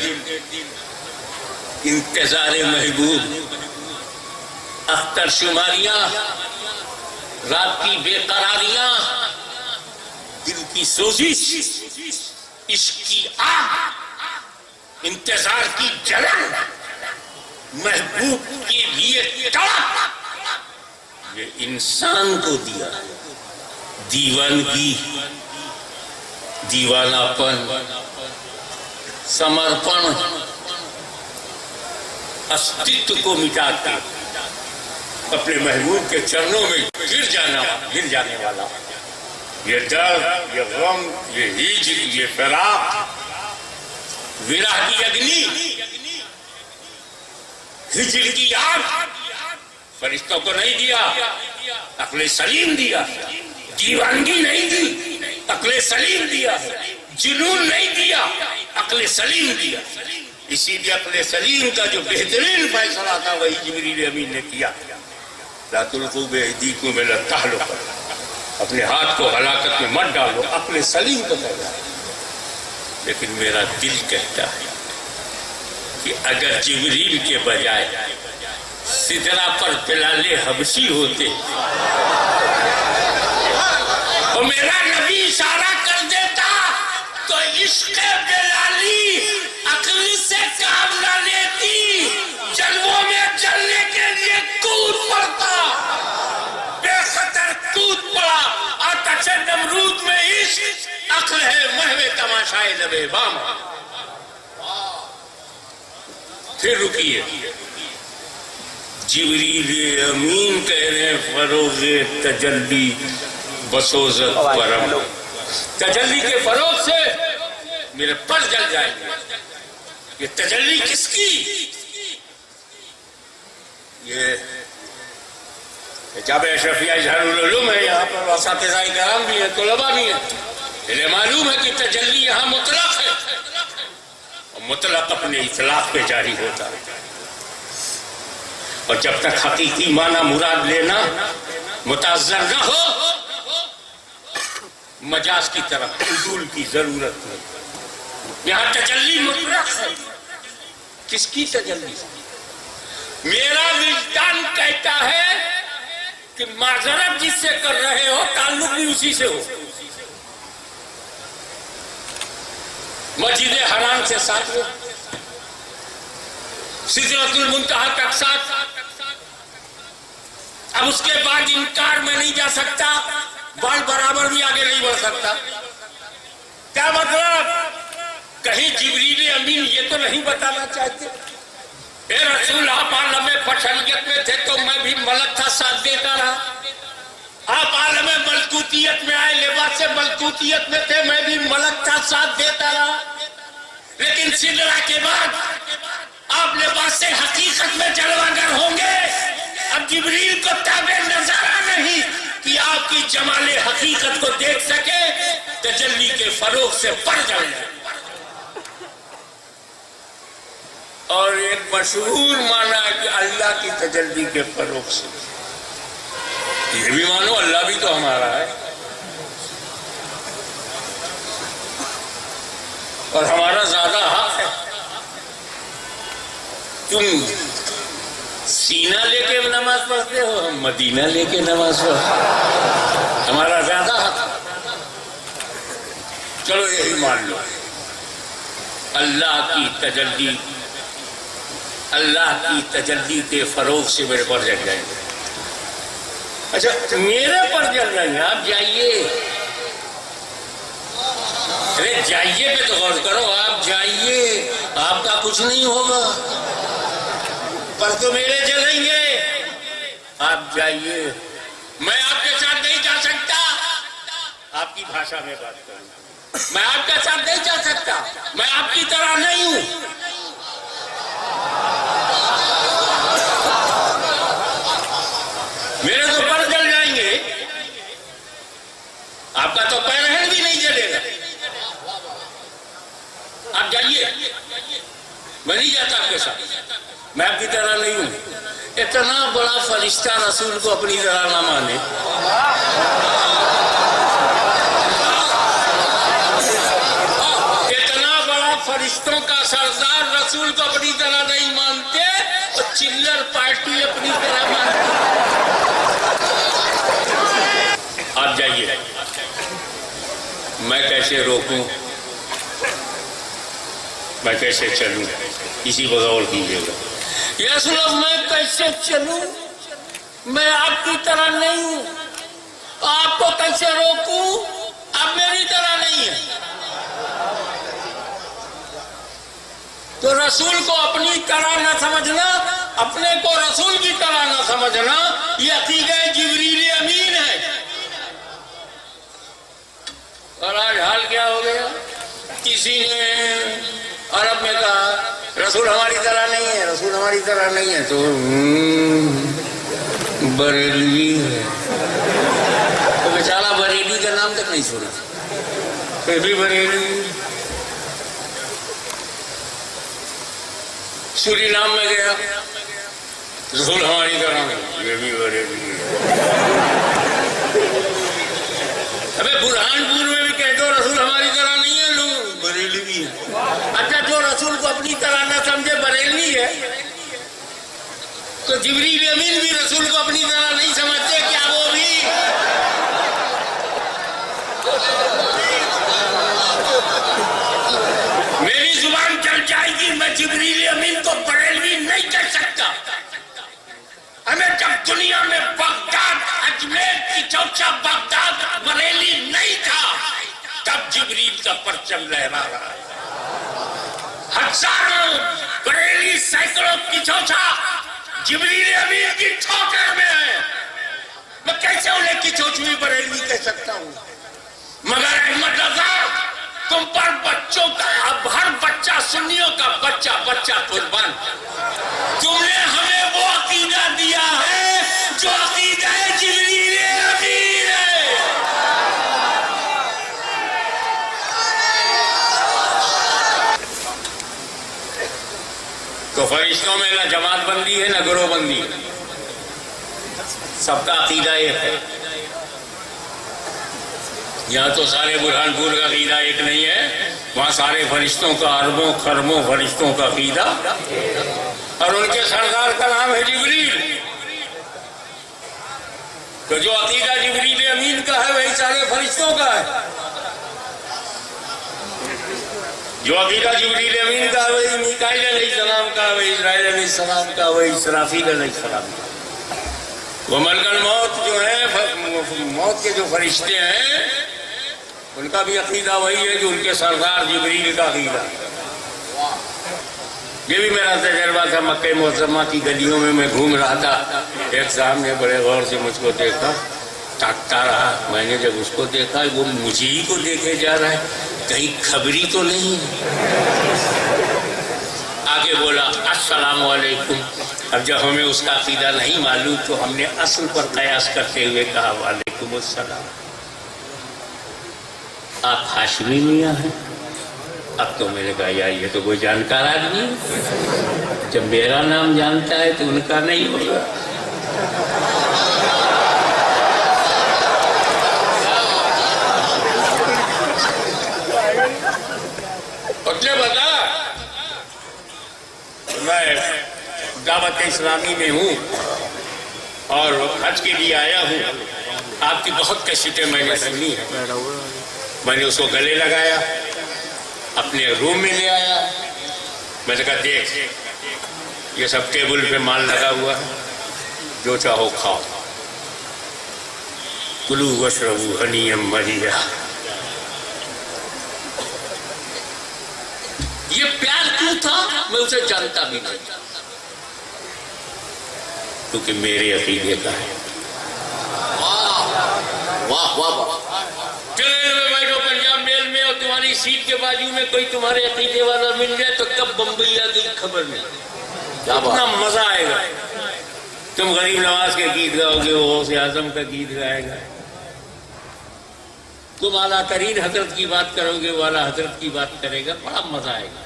انتظار محبوب، اختر شماریاں، رات کی بے قراریاں، دل کی سوزش، عشق کی آگ، انتظار کی جلن، محبوب کے لیے تڑپ، یہ انسان کو دیا. دیوانگی، دیوانہ پن، سمرپن، استتو کو مٹا کے اپنے محبوب کے چرنوں میں گر جانے والا. یہ درد، یہ غم، یہ ہجر، یہ فراق، وراہ کی اگنی ہجر کی آگ فرشتوں کو نہیں دیا، عقل سلیم دیا، دیوانگی نہیں دی، عقل سلیم دیا، جنون نہیں دیا، عقل سلیم دیا۔ اسی لیے عقل سلیم کا جو بہترین فیصلہ تھا وہی جبریل امین نے کیا، لا تلقوا بأیدیکم الی التہلکہ، اپنے ہاتھ کو ہلاکت میں مت ڈالو، عقل سلیم کو کہتا ہے۔ لیکن میرا دل کہتا ہے کہ اگر جبریل کے بجائے سدرہ پر بلال حبشی ہوتے اور میرا نبی اشارہ کر دیتا تو عشق بلالی عقل سے کام نہ لیتی، جلووں میں جلنے کے لیے کود پڑتا، بے خطر کود پڑا۔ آتش نمرود میں عشق، عقل ہے محو تماشائے لبے بام۔ پھر رکیے، جبریل امین کہہ رہے ہیں فروغ تجلی بسوزت پرم، تجلی کے فروغ سے میرے پر جل جائیں گے۔ یہ تجلی کس کی؟ یہ جامعہ اشرفیہ اظہار العلوم ہے، یہاں پر اساتذہ کرام بھی ہیں، طلباء بھی ہیں۔ انہیں معلوم ہے کہ تجلی یہاں مطلق ہے، اور مطلق اپنے اطلاق پہ جاری ہوتا ہے، اور جب تک حقیقی معنی مراد لینا متعذر نہ ہو مجاز کی طرف عدول کی ضرورت نہیں۔ یہاں تجلی مطلق ہے۔ کس کی تجلی؟ میرا وجدان کہتا ہے کہ معذرت جس سے کر رہے ہو تعلق بھی اسی سے ہو۔ مسجد حرام سے ساتھ ہو، سدرۃ المنتہا تک ساتھ، اب اس کے بعد انکار میں نہیں جا سکتا، بال برابر بھی آگے نہیں بڑھ سکتا۔ کیا مطلب؟ کہیں جبریل امین یہ تو نہیں بتانا چاہتے اے رسول آپ عالم بشریت میں تھے تو میں بھی ملک تھا، ساتھ دیتا رہا۔ آپ عالم ملکوتیت میں آئے، لباس ملکوتیت میں تھے، میں بھی ملک تھا، ساتھ دیتا رہا۔ لیکن سدرہ کے بعد آپ لباس حقیقت میں جلوگر ہوں گے۔ اب جبریل کو تابع نظارہ نہیں کہ آپ کی جمال حقیقت کو دیکھ سکے، تجلی کے فروغ سے پر جل جائے۔ اور ایک مشہور معنی ہے کہ اللہ کی تجلی کے فروغ سے، یہ بھی مانو اللہ بھی تو ہمارا ہے، اور ہمارا زیادہ حق ہے۔ تم سینہ لے کے نماز پڑھتے ہو، ہم مدینہ لے کے نماز پڑھتے، ہمارا زیادہ حق ہے۔ چلو یہی مان لو، اللہ کی تجلی، اللہ کی تجلی کے فروغ سے میرے پر جل جائیں گے۔ اچھا میرے پر جل جائیں گے، آپ جائیے، ارے جائیے پہ تو غور کرو، آپ جائیے، آپ کا کچھ نہیں ہوگا، پر تو میرے جلیں گے۔ آپ جائیے، میں آپ کے ساتھ نہیں جا سکتا، آپ کی بھاشا میں بات کروں، میں آپ کے ساتھ نہیں جا سکتا، میں آپ کی طرح نہیں ہوں۔ میرے تو پر جل جائیں گے، آپ کا تو پیرہن بھی نہیں جلے گا۔ آپ جائیے، میں نہیں جاتا آپ کے ساتھ، میں آپ کی طرح نہیں ہوں۔ اتنا بڑا فرشتہ رسول کو اپنی طرح نہ مانے، اتنا بڑا فرشتوں کا سردار رسول کو اپنی طرح نہیں مانتے، تو چلر پارٹی اپنی طرح مانتے۔ آپ جائیے، میں کیسے روکوں، میں کیسے چلوں، اسی پر غور کیجیے گا۔ یا رسول اللہ میں کیسے چلوں، میں آپ کی طرح نہیں ہوں، آپ کو کیسے روکوں، آپ میری طرح نہیں ہیں۔ تو رسول کو اپنی طرح نہ سمجھنا، اپنے کو رسول کی طرح نہ سمجھنا، یہ عقیدہ جبریل امین ہے۔ اور آج حال کیا ہو گیا، کسی نے عرب میں کہا رسول ہماری طرح نہیں ہے، رسول ہماری طرح نہیں ہے تو بریلوی ہے. تو بیچارہ بریلی کا نام تک نہیں سنا، پھر بھی بریلوی. سوری نام میں گیا، رسول ہماری طرح نہیں، یہ بھی بریلوی ہے. ابے برہان پور میں بھی کہہ دو رسول ہماری طرح نہیں ہے، لوگ بریلوی ہے. اچھا جو رسول کو اپنی طرح نہ سمجھے بریلوی ہے، تو جبریل امین بھی رسول کو اپنی طرح نہیں سمجھتے کیا وہ بھی؟ میری زبان چل جائے گی، میں جبریل امین کو بریلوی نہیں کہہ سکتا. ہمیں جب دنیا میں بغداد، اجمیر کی چوچا بغداد بریلی نہیں تھا، تب جبریل کا پرچم لہرا رہا ہے. ہزاروں بریلی، سینکڑوں کی چوچا جبریل امین کی ٹھوکر میں ہے. میں کیسے انہیں کی چوچوی بریلی کہہ سکتا ہوں؟ مگر احمد رضا تم پر بچوں کا، اب ہر بچہ سنیوں کا بچہ قربان. تم نے ہمیں وہ عقیدہ دیا ہے جو عقیدہ جبریل امین ہے. تو فرشتوں میں نہ جماعت بندی ہے نہ گروہ بندی ہے، سب کا عقیدہ ایک ہے. یہاں تو سارے برہان پور کا عقیدہ ایک نہیں ہے، وہاں سارے فرشتوں کا، اربوں خربوں فرشتوں کا عقیدہ، اور ان کے سردار کا نام ہے جبریل. تو جو عقیدہ جبریل امین کا ہے وہی سارے فرشتوں کا ہے. جو عقیدہ جبریل امین کا ہے وہی میکائیل علیہ السلام کا، وہی اسرائیل علیہ السلام کا، وہی اسرافیل علیہ السلام کا. وہ ملک الموت جو ہے، موت کے جو فرشتے ہیں، ان کا بھی عقیدہ وہی ہے جو ان کے سردار جبریل کا عقیدہ. یہ بھی میرا تجربہ تھا. مکہ معظمہ کی گلیوں میں میں گھوم رہا تھا، ایک صاحب نے بڑے غور سے مجھ کو دیکھا، تاکتا رہا. میں نے جب اس کو دیکھا وہ مجھے ہی کو دیکھے جا رہا ہے، کہیں خبری تو نہیں. آگے بولا السلام علیکم. اب جب ہمیں اس کا عقیدہ نہیں معلوم تو ہم نے اصل پر قیاس کرتے ہوئے کہا وعلیکم السلام. آپ ہاشمی میاں ہیں؟ اب تو میں نے کہا یار یہ تو کوئی جانکار آدمی ہے، جب میرا نام جانتا ہے تو ان کا نہیں ہوگا. بتا میں دعوت اسلامی میں ہوں اور حج کے لیے آیا ہوں. آپ کی بہت کیسٹیں میں نے سنی ہیں. میں نے اس کو گلے لگایا، اپنے روم میں لے آیا. میں نے کہا دیکھ یہ سب ٹیبل پہ مال لگا ہوا ہے، جو چاہو کھاؤ، کلو واشربوا ہنیئا مریا. یہ پیار کیوں تھا میں اسے جانتا بھی نہیں، کیونکہ میرے عقیدے کا ہے. واہ واہ واہ. چلے بیٹھو پنجاب میل میں اور تمہاری سیٹ کے بازو میں کوئی تمہارے عقیدے والا مل جائے تو کب بمبئی آ گئی خبر نہیں. کتنا مزہ آئے گا. تم غریب نواز کے گیت گاؤ گے، وہ غوث اعظم کا گیت گائے گا. تم اعلیٰ ترین حضرت کی بات کرو گے، وہ اعلیٰ حضرت کی بات کرے گا. بڑا مزہ آئے گا.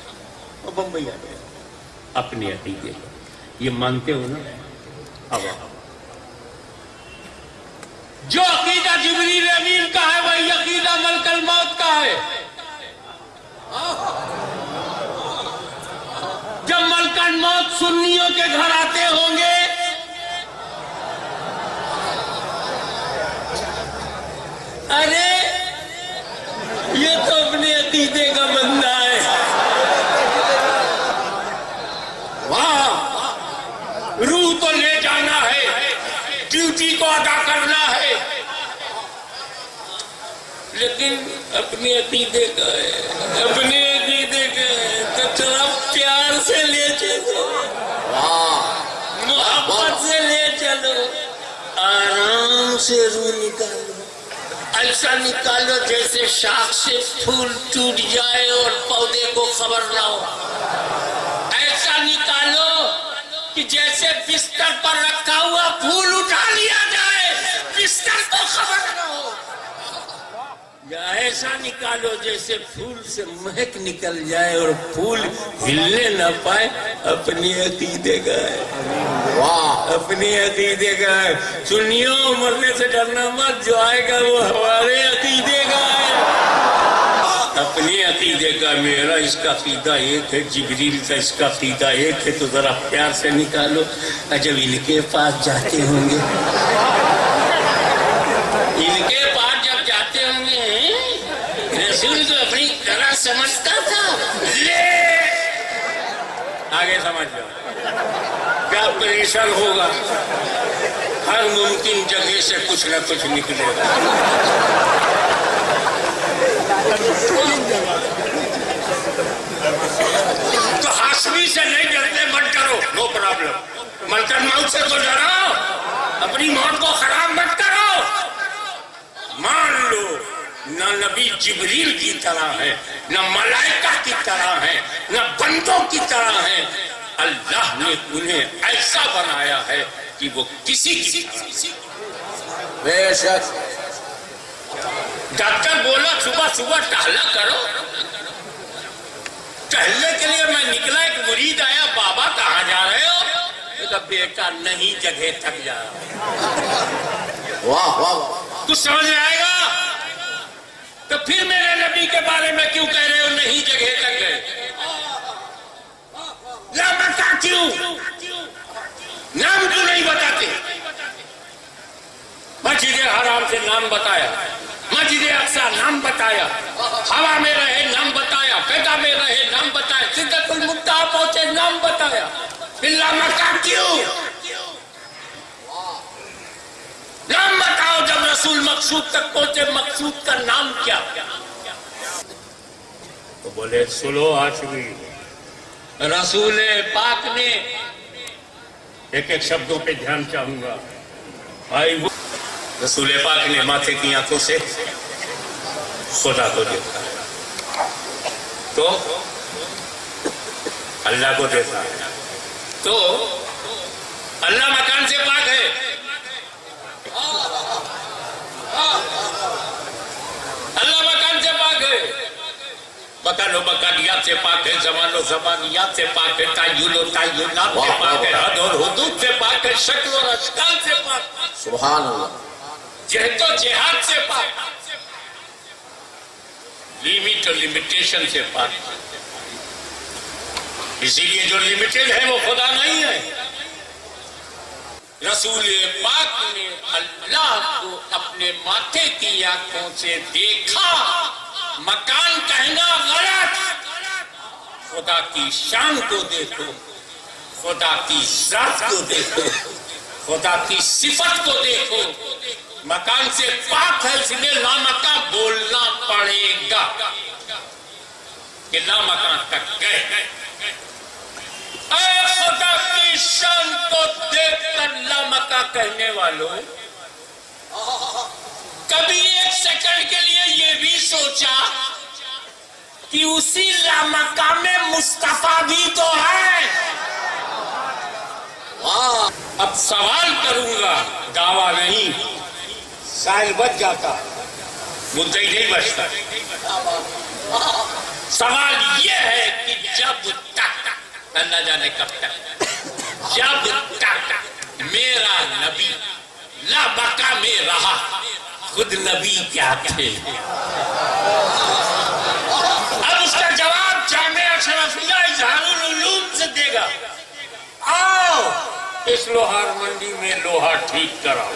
وہ بمبئی آ جائے گا اپنے عقیدے. یہ مانتے ہو نا؟ اب جو عقیدہ جبریل امین کا ہے وہی عقیدہ ملک الموت کا ہے. جب ملک الموت سنیوں کے گھر آتے ہوں گے ارے یہ تو اپنے عقیدے کا بندہ ہے. واہ، روح تو لے جانا ہے، ڈیوٹی کو ادا کرنا ہے، لیکن اپنے عقیدے کا ہے، اپنے عقیدے کا ہے. تو تھوڑا پیار سے لے چلو، محبت سے لے چلو، آرام سے روح نکالو. ایسا نکالو جیسے شاخ سے پھول ٹوٹ جائے اور پودے کو خبر نہ ہو. ایسا کہ جیسے بستر پر رکھا ہوا پھول اٹھا لیا جائے، بستر تو خبر نہ ہو، یا ایسا نکالو جیسے پھول سے مہک نکل جائے اور پھول ہلنے نہ پائے. اپنی عقیدے کا ہے، واہ اپنی عقیدے کا ہے. سنیو، مرنے سے ڈرنا مت، جو آئے گا وہ ہمارے عقیدے کا ہے، اپنے عقیدے کا. میرا اس کا عقیدہ ایک ہے، جبریل کا اس کا عقیدہ ایک ہے. تو ذرا پیار سے نکالو. جب ان کے پاس جاتے ہوں گے، ان کے پاس جب جاتے ہوں گے، رسول کو اپنی طرح سمجھتا تھا، لے آگے سمجھ جاؤ کیا پریشان ہوگا. ہر ممکن جگہ سے کچھ نہ کچھ نکلے گا. تو ہاشمی سے نہیں ڈرتے، مت ڈرو، نو پرابلم. ملکن موت سے تو ڈرو، اپنی موت کو خراب مت کرو. مان لو نہ نبی جبریل کی طرح ہے، نہ ملائکہ کی طرح ہے، نہ بندوں کی طرح ہے. اللہ نے انہیں ایسا بنایا ہے کہ وہ کسی کی بے شک. ڈاکٹر بولا صبح صبح ٹہلا کرو. ٹہلنے کے لیے میں نکلا، ایک مرید آیا، بابا کہاں جا رہے ہو؟ کہا بیٹا نہیں جگہ تھک جا رہا. واہ واہ کچھ سمجھ میں آئے گا؟ تو پھر میرے نبی کے بارے میں کیوں کہہ رہے ہو نہیں جگہ تک گئے؟ بتا کیوں نام کیوں نہیں بتاتے؟ مسجد حرام سے نام بتایا، مسجد اقصی نام بتایا، ہوا میں رہے نام بتایا، فضا میں رہے نام بتایا، سدرۃ المنتہا پہنچے نام بتایا. بلا مکہ کیوں نام بتاؤ؟ جب رسول مقصود تک پہنچے، مقصود کا نام کیا؟ تو بولے سلو ہاشمی. رسول پاک نے ایک ایک شبدوں پہ دھیان چاہوں گا. بھائی رسول پاک نے ماتھے کی آنکھوں سے خدا کو دیکھا، تو اللہ کو دیکھا. تو اللہ مکان سے پاک ہے، اللہ مکان سے پاک ہے، مکان و مکانیات سے پاک ہے، زمان و زمانیات سے پاک ہے، تعین و تعینات سے پاک ہے، حد اور حدود سے پاک ہے، شکل اور اشکال سے پاک ہے، سبحان اللہ. جہد و جہاد سے پاک، لیمٹ اور لمیٹیشن سے پاک. اسی لیے جو لمیٹڈ ہے وہ خدا نہیں ہے. رسول پاک نے اللہ کو اپنے ماتھے کی آنکھوں سے دیکھا. مکان کہنا غلط، خدا کی شان کو دیکھو، خدا کی ذات کو دیکھو، خدا کی صفت کو دیکھو. مکان سے پاک ہے، اس لیے لامکہ بولنا پڑے گا کہ لامکان تک گئے. اے خدا کی شان کو دیکھ کر لامکہ کہنے والوں، کبھی ایک سیکنڈ کے لیے یہ بھی سوچا کہ اسی لامکہ میں مصطفیٰ بھی تو ہے؟ اب سوال کروں گا، دعویٰ نہیں. سائل بچ جاتا، مدعی نہیں بچتا. سوال یہ ہے کہ جب تک، نہ جانے کب تک، جب تک میرا نبی لامکہ میں رہا، خود نبی کیا تھے؟ اب اس کا جواب جامعہ اشرفیہ اظہار العلوم سے دے گا. آؤ اس لوہار منڈی میں لوہا ٹھیک کراؤ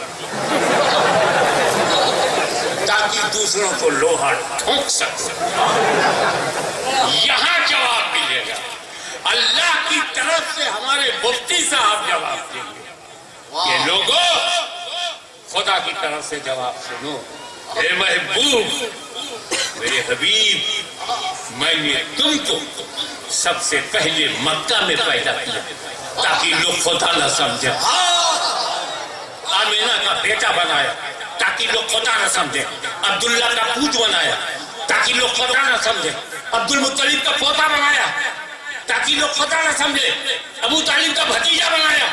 تاکہ دوسروں کو لوہا ٹھونک سکو. یہاں جواب ملے گا. اللہ کی طرف سے ہمارے مفتی صاحب جواب دیں گے کہ لوگوں خدا کی طرف سے جواب سنو. اے محبوب، میرے حبیب، میں نے تم کو سب سے پہلے مکہ میں پیدا کیا تاکہ لوگ خدا نہ سمجھے. آمینہ کا بیٹا بنایا تاکہ لوگ خدا نہ سمجھے. عبداللہ کا پوت بنایا تاکہ لوگ خدا نہ سمجھے. عبد المطلب کا پوتا بنایا تاکہ لوگ خدا نہ سمجھے. ابو طالب کا بھتیجا بنایا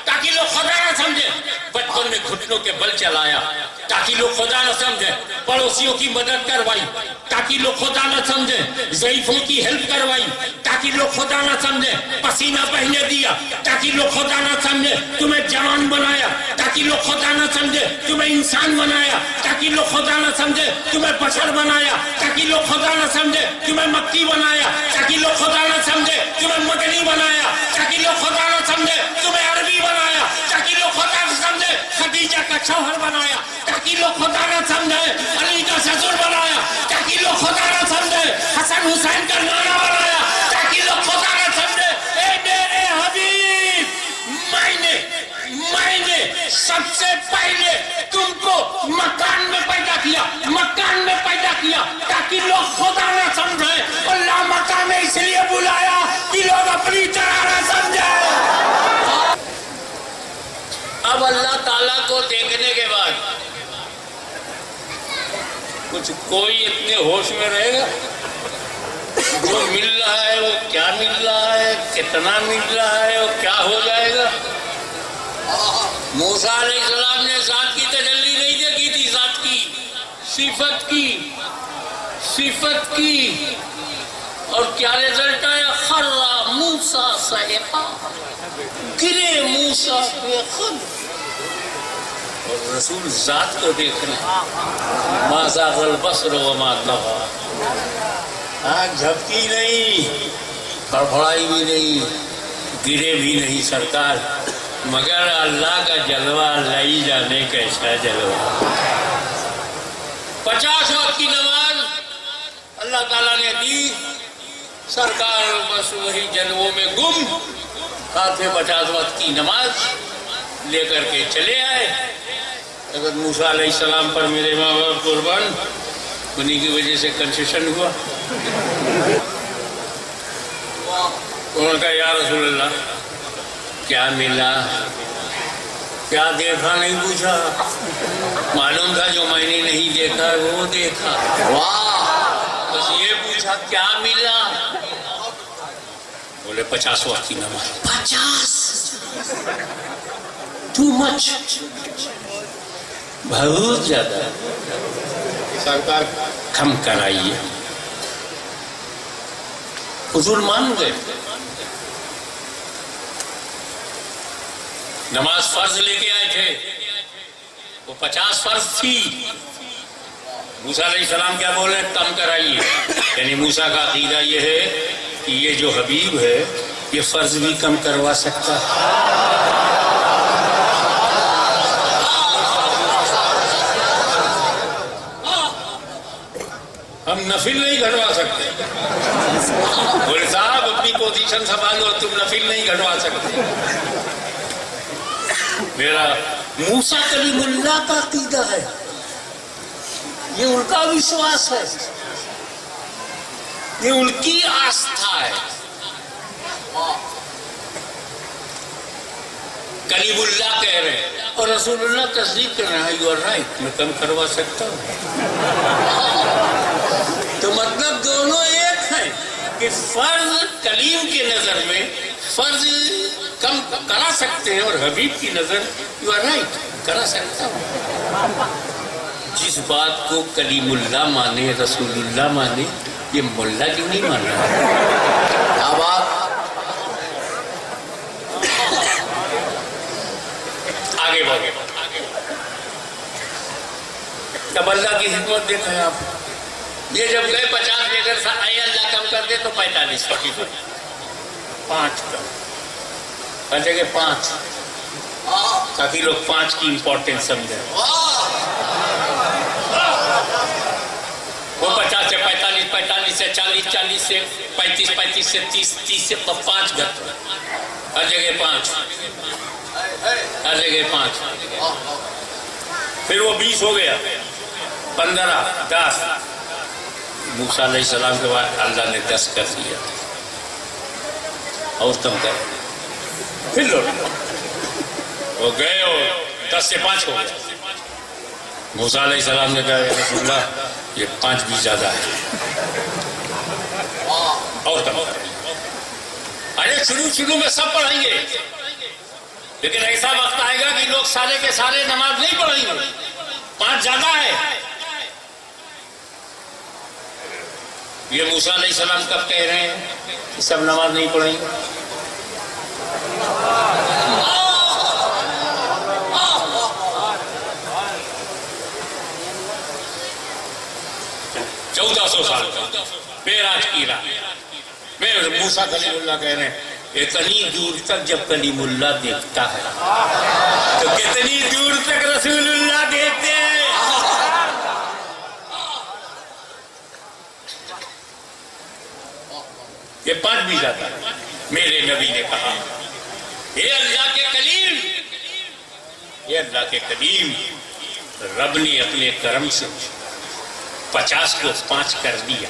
تاکہ لوگ خدا نہ سمجھے. بچپن میں گھٹنوں کے بل چلایا تاکہ لوگ خدا نہ سمجھے. پڑوسیوں کی مدد کروائی تاکہ لوگ خدا نہ سمجھے. ضعیفوں کی ہیلپ کروائی تاکہ لوگ خدا نہ سمجھے. پسینہ بہنے دیا تاکہ لوگ خدا نہ سمجھے. تمہیں جوان بنایا تاکہ لوگ خدا نہ سمجھے. تمہیں انسان بنایا تاکہ لوگ خدا نہ سمجھے. تمہیں بشر بنایا تاکہ لوگ خدا نہ سمجھے. تمہیں مکی بنایا تاکہ لوگ خدا نہ سمجھے. تمہیں مدنی بنایا تاکہ لوگ خدا نہ سمجھے. تمہیں عربی بنایا تاکہ لوگ خدا نہ سمجھے. خدیجہ کا شوہر بنایا تاکہ لوگ خدا نہ سمجھے. علی کا سسر بنایا تاکہ لوگ خدا نہ سمجھے. حسن حسین کا نانا بنایا تاکہ لوگ خدا نہ سمجھے. اے میرے حبیب، میں نے سب سے پہلے تم کو مکان میں پیدا کیا تاکہ لوگ خدا نہ سمجھے. اللہ مکان میں اس لیے بلایا کہ لوگ اپنی طرح نہ سمجھے. اب اللہ تعالیٰ کو دیکھنے کے بعد کچھ کوئی اتنے ہوش میں رہے گا؟ جو مل رہا ہے وہ کیا مل رہا ہے، کتنا مل رہا ہے، وہ کیا ہو جائے گا؟ موسیٰ علیہ السلام نے ذات کی تجلی نہیں دیکھی تھی، ذات کی، صفت کی. اور کیا رزلٹ آیا؟ خرّ موسیٰ صعقا، گرے موسیٰ بے خود. اور رسول ذات کو دیکھ رہے ہیں. ما زاغ البصر وما طغى، آنکھ جھپکی نہیں، پھڑپھڑائی بھی نہیں، گرے بھی نہیں سرکار، مگر اللہ کا جلوہ لائی جانے کیسا جلوہ. 50 وقت کی نماز اللہ تعالیٰ نے دی، سرکار بس وہی جلووں میں گم. ہاتھ میں 50 وقت کی نماز لے کر کے چلے آئے. حضرت موسیٰ علیہ السلام پر میرے ماں باپ قربان، انہی کی وجہ سے کنسیشن ہوا. انہوں نے کہا یا رسول اللہ کیا ملا، کیا دیکھا نہیں پوچھا. معلوم تھا جو میں نے نہیں دیکھا وہ دیکھا. بس یہ پوچھا کیا ملا. بولے 50 وقت کی نماز. 50 ٹو مچ، بہت زیادہ. سرکار کم کرائیے. حضور مان گئے. نماز فرض لے کے آئے تھے، وہ 50 فرض تھی. موسیٰ علیہ السلام کیا بولے؟ کم کرائیے. یعنی موسیٰ کا عقیدہ یہ ہے کہ یہ جو حبیب ہے یہ فرض بھی کم کروا سکتا ہے. ہم نفل نہیں گھٹوا سکتے. بولے صاحب اپنی پوزیشن سنبھالو، تم نفل نہیں گھٹوا سکتے. میرا موسیٰ کلیم اللہ کا عقیدہ ہے، یہ ان کا وشواس ہے، یہ ان کی آستھا ہے. کلیم اللہ کہہ رہے ہیں اور رسول اللہ تصدیق کر رہے ہیں. یو آر رائٹ، میں کم کروا سکتا ہوں. تو مطلب دونوں ایک ہیں کہ فرض کلیم کی نظر میں فرض کم کرا سکتے ہیں، اور حبیب کی نظر یو آر رائٹ کرا سکتا ہوں. جس بات کو کلیم اللہ مانے، رسول اللہ مانے، یہ ملا کیوں نہیں مان رہا؟ کیا بات. آگے بڑھے. اب اللہ کی حکمت دیکھیں آپ. یہ جب گئے 50 لے کر اے اللہ کم کر دے تو 45 5 کم. ہر جگہ 5 تاکہ لوگ 5 کی امپورٹنس سمجھیں. وہ 50 سے 45، 45 سے 40، 40 سے 35، 35 سے 30، 30 سے 5 گھر. ہر جگہ 5، ہر جگہ 5. پھر وہ 20 ہو گیا، 15، 10. موسیٰ علیہ السلام کے بعد اللہ نے 10 کر دیا اور کم کر. پھر لوٹ وہ گئے اور 10 سے 5 ہو گئے. موسیٰ علیہ السلام نے کہا یا رسول اللہ یہ 5 بھی زیادہ ہے اور کم کر. ارے شروع میں سب پڑھیں گے، لیکن ایسا وقت آئے گا کہ لوگ سارے کے سارے نماز نہیں پڑھیں گے، 5 زیادہ ہے۔ یہ موسیٰ علیہ السلام کب کہہ رہے ہیں کہ سب نماز نہیں پڑھیں گے؟ چودہ سو سال معراج کی رات میں موسیٰ کلیم اللہ کہہ رہے ہیں اتنی دور تک جب کلیم اللہ دیکھتا ہے تو کتنی دور تک رسول اللہ دیکھتے ہیں۔ یہ 5 بھی جاتا ہے۔ میرے نبی نے کہا اے اللہ کے کلیم، اے اللہ کے کلیم، رب نے اپنے کرم سے 50 کو 5 کر دیا۔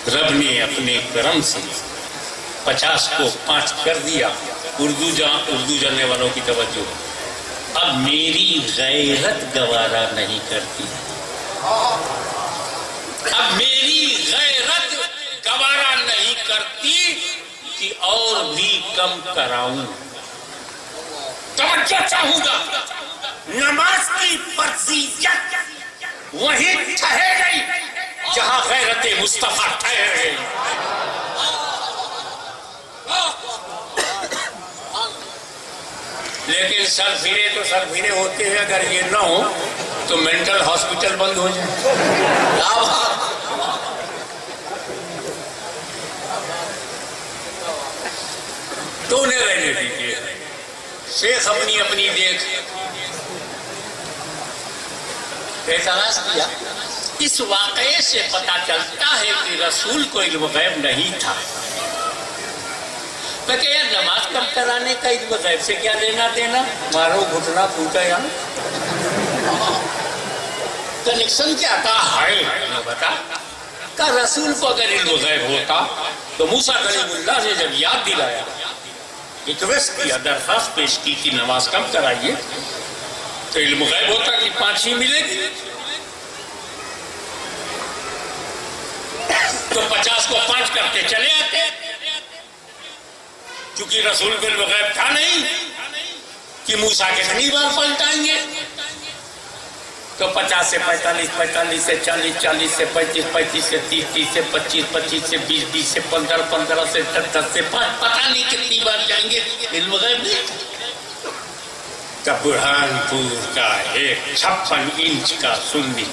رب نے اپنے کرم سے 50 کو 5 کر دیا۔ اردو جاننے والوں کی توجہ، اب میری غیرت گوارا نہیں کرتی، اب میری غیرت گوارا نہیں کرتی کہ اور بھی کم کراؤں۔ توجہ چاہوں گا، نماز کی فرضیت وہیں ٹھہر گئی جہاں غیرت مصطفیٰ ٹھہر گئی۔ لیکن سر پھرے تو سر پھرے ہوتے ہیں، اگر یہ نہ ہو تو مینٹل ہاسپٹل بند ہو جائے۔ تو انہیں رہنے دیجیے، شیخ اپنی دیکھ اعتراض کیا۔ اس واقعے سے پتہ چلتا ہے کہ رسول کو علم غیب نہیں تھا۔ میں کہ یار نماز کم کرانے کا علم غیب سے کیا لینا دینا، مارو گھٹنا پھوٹا یہاں کنیکشن کیا تھا ہے بتا کہ رسول کو اگر علم غیب ہوتا تو موسیٰ کلیم اللہ نے جب یاد دلایا، ریکویسٹ کیا، درخواست پیش کی کہ نماز کم کرائیے، تو علم غیب ہوتا کہ 5 ہی ملے گی، تو 50 کو 5 کرتے چلے آتے۔ چونکہ رسول کو علم غیب تھا نہیں کہ موسیٰ کتنی بار پلٹائیں گے، تو 50 سے 45، 45 سے 40، 40 سے 35، 35 سے 30، 30 سے 25، 25 سے 20، 20 سے 15، 15 سے 10 سے 5، پتہ نہیں کتنی بار جائیں گے، علم غیب نہیں۔ تب برہان پور کا ایک 56 انچ کا سنی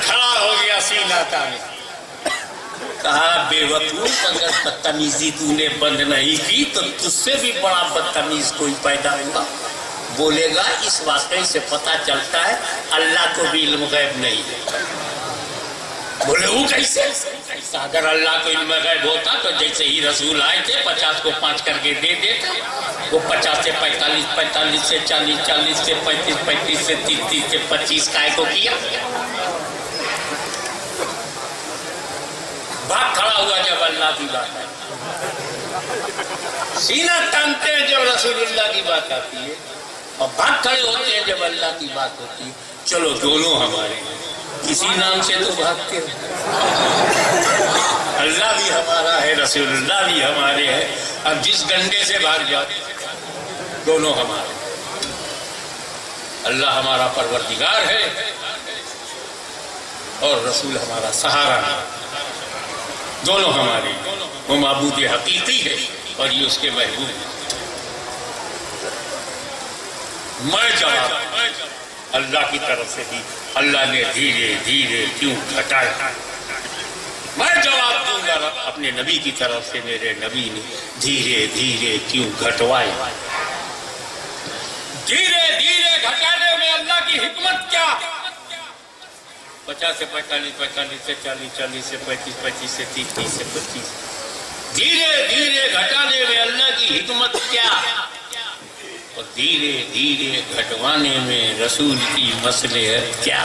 کھڑا ہو گیا سینہ تانے، کہا بے وقوف، اگر بدتمیزی تو نے بند نہیں کی تو تجھ سے بھی بڑا بدتمیز کوئی پیدا ہوگا۔ بولے گا اس واقعے سے پتہ چلتا ہے اللہ کو بھی علم غیب نہیں ہے۔ بولے وہ کیسے؟ اگر اللہ کو علم غیب ہوتا تو جیسے ہی رسول آئے تھے 50 کو 5 کر کے دے دیتا، وہ 50 سے 45، 45 سے 40، 40 سے 35، 35 سے 30، 30 سے 25 کائے کو کیا؟ بھاگ کھڑا ہوا جب اللہ کی بات آئی، سینہ تانتے ہیں جب رسول اللہ کی بات آتی ہے، اور بھاگ کھڑے ہوتے ہیں جب اللہ کی بات ہوتی ہے۔ چلو دونوں ہمارے ہیں، کسی نام سے تو بھاگتے ہیں، اللہ بھی ہمارا ہے، رسول اللہ بھی ہمارے ہیں، اب جس ڈنڈے سے بھاگ جاؤ دونوں ہمارے۔ اللہ ہمارا پروردگار ہے اور رسول ہمارا سہارا ہے، دونوں ہمارے، وہ معبود حقیقی ہے اور یہ اس کے محبوب ہے۔ میں جواب اللہ کی طرف سے دی، اللہ نے دھیرے دھیرے کیوں گھٹایا؟ میں جواب دوں گا اپنے نبی کی طرف سے، میرے نبی نے دھیرے دھیرے کیوں گھٹوایا؟ دھیرے دھیرے گھٹانے میں اللہ کی حکمت کیا؟ 50 سے 45، 45 سے 40، 40 سے 35، 35 سے 30، 30 سے 25، دھیرے دھیرے گھٹانے میں اللہ کی حکمت کیا؟ اور دھیرے دھیرے گھٹوانے میں رسول کی مصلحت کیا؟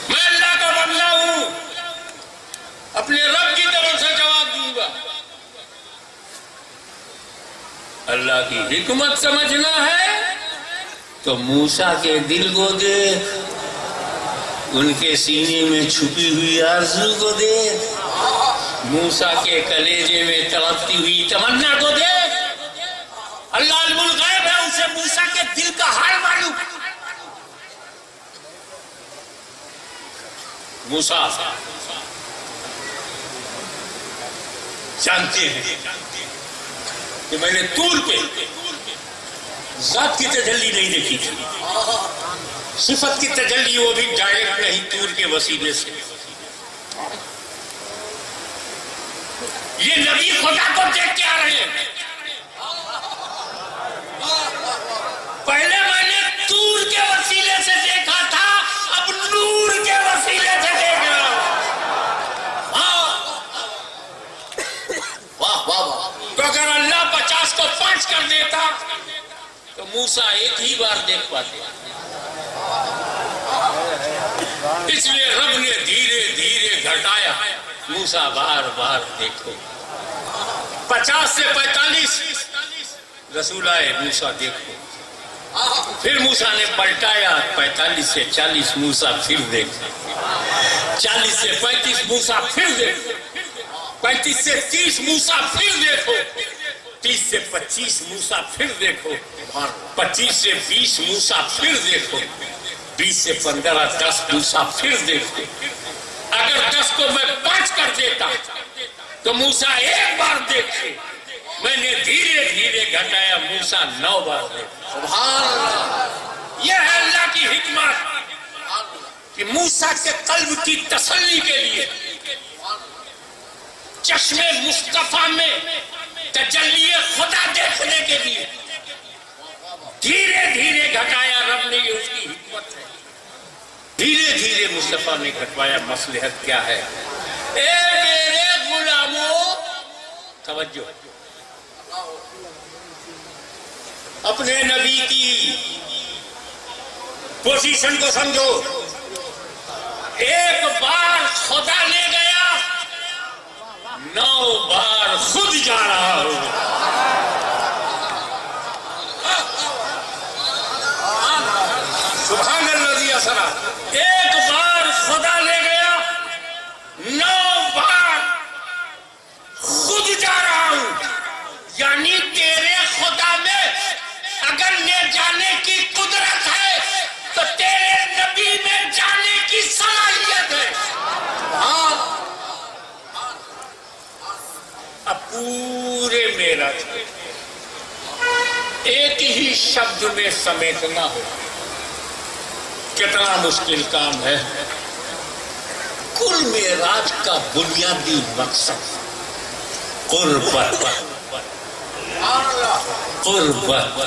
میں اللہ کا بندہ ہوں، اپنے رب کی طرف سے جواب دوں گا۔ اللہ کی حکمت سمجھنا ہے تو موسیٰ کے دل کو دیکھ، ان کے سینے میں چھپی ہوئی آرزو کو دیکھ، موسیٰ کے کلیجے میں تڑپتی ہوئی تمنا کو دیکھ۔ اللہ علم الغیب ہے، اسے موسیٰ کے دل کا حال معلوم۔ موسیٰ جانتے ہیں کہ میں نے طور پہ ذات کی تجلی نہیں دیکھی تھی، صفت کی تجلی وہ بھی ڈائریکٹ نہیں، طور کے وسیلے سے۔ یہ نبی خدا کو دیکھ کے آ رہے ہیں۔ پہلے میں نے طور کے وسیلے سے دیکھا تھا، اب نور کے وسیلے سے دیکھ رہا ہوں۔ واہ واہ واہ۔ تو اگر اللہ 50 کو 5 کر دیتا تو موسیٰ ایک ہی بار دیکھ پاتے۔ اس لیے رب نے دھیرے دھیرے گھٹایا، موسیٰ بار بار دیکھو۔ 50 سے 45 رسول آئے، موسیٰ دیکھو۔ پھر موسیٰ نے پلٹایا، 45 سے 40 موسیٰ پھر دیکھو، 40 سے 35 موسیٰ پھر دیکھو، 35 سے 30 موسیٰ پھر دیکھو، 30 سے 25 موسیٰ پھر دیکھو، 25 سے 20 موسیٰ پھر دیکھو، 20 سے 15 10 موسیٰ پھر دیکھو۔ اگر 10 کو میں 5 کر دیتا تو موسیٰ ایک بار دیکھے، میں نے دھیرے دھیرے گھٹایا، موسیٰ 9 بار دیکھے۔ سبحان اللہ۔ یہ ہے اللہ کی حکمت کہ موسیٰ کے قلب کی تسلی کے لیے چشم مصطفیٰ میں تجلی خدا دیکھنے کے لیے دھیرے دھیرے گھٹایا رب نے، یہ اس کی حکمت ہے۔ دھیرے دھیرے مصطفیٰ نے گھٹوایا۔ مصلحت کیا ہے؟ اے میرے غلاموں، توجہ، اپنے نبی کی پوزیشن کو سمجھو۔ ایک بار خدا لے گیا، 9 بار خود جا رہا ہوں۔ سبحان الذی اسریٰ۔ ایک بار خدا لے گیا، 9 بار خود جا رہا ہوں۔ یعنی تیرے خدا میں اگر لے جانے کی قدرت ہے تو تیرے نبی میں جانے کی صلاحیت ہے۔ اب پورے معراج ایک ہی شبد میں سمیٹنا ہو، کتنا مشکل کام ہے۔ کل معراج کا بنیادی مقصد قربت، قربت۔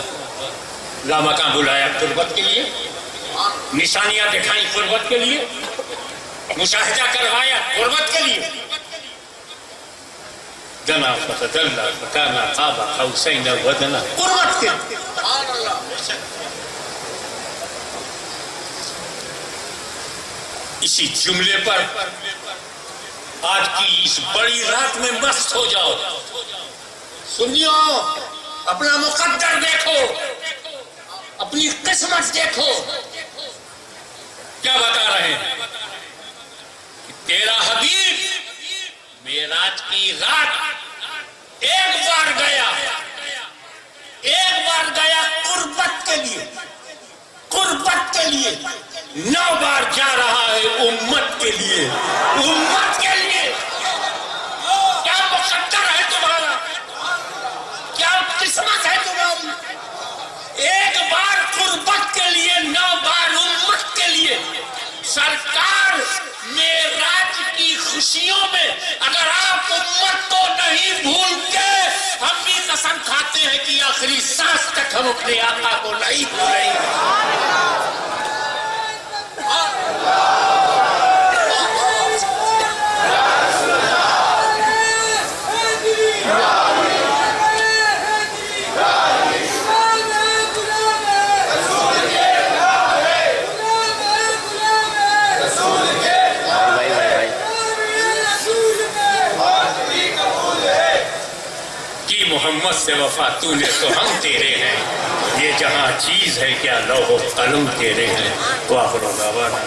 لامکاں بلایا قربت کے لیے، نشانیاں دکھائیں قربت کے لیے، مشاہدہ کروایا قربت کے لیے۔ دنا فتدلی فکان قاب قوسین او ادنی، قربت کے لیے۔ اسی جملے پر آج کی اس بڑی رات میں مست ہو جاؤ۔ سنیو، اپنا مقدر دیکھو، اپنی قسمت دیکھو۔ کیا بتا رہے ہیں؟ کہ تیرا حبیب معراج کی رات ایک بار گیا، ایک بار گیا قربت کے لیے، قربت کے لیے۔ 9 بار جا رہا ہے امت کے لیے، امت کے لیے۔ کیا مقدر ہے تمہارا، کیا قسمت ہے تمہاری؟ ایک بار قربت کے لیے، 9 بار امت کے لیے۔ سرکار معراج کی خوشیوں میں اگر آپ امت کو نہیں بھولتے، ہم بھی قسم کھاتے ہیں کہ آخری سانس تک ہم اپنے آقا کو نہیں بھولیں گے۔ محمد سے وفا تو نے تو ہم تیرے ہیں، یہ جہاں چیز ہے کیا لوح و قلم تیرے ہیں۔ وآخر دعوانا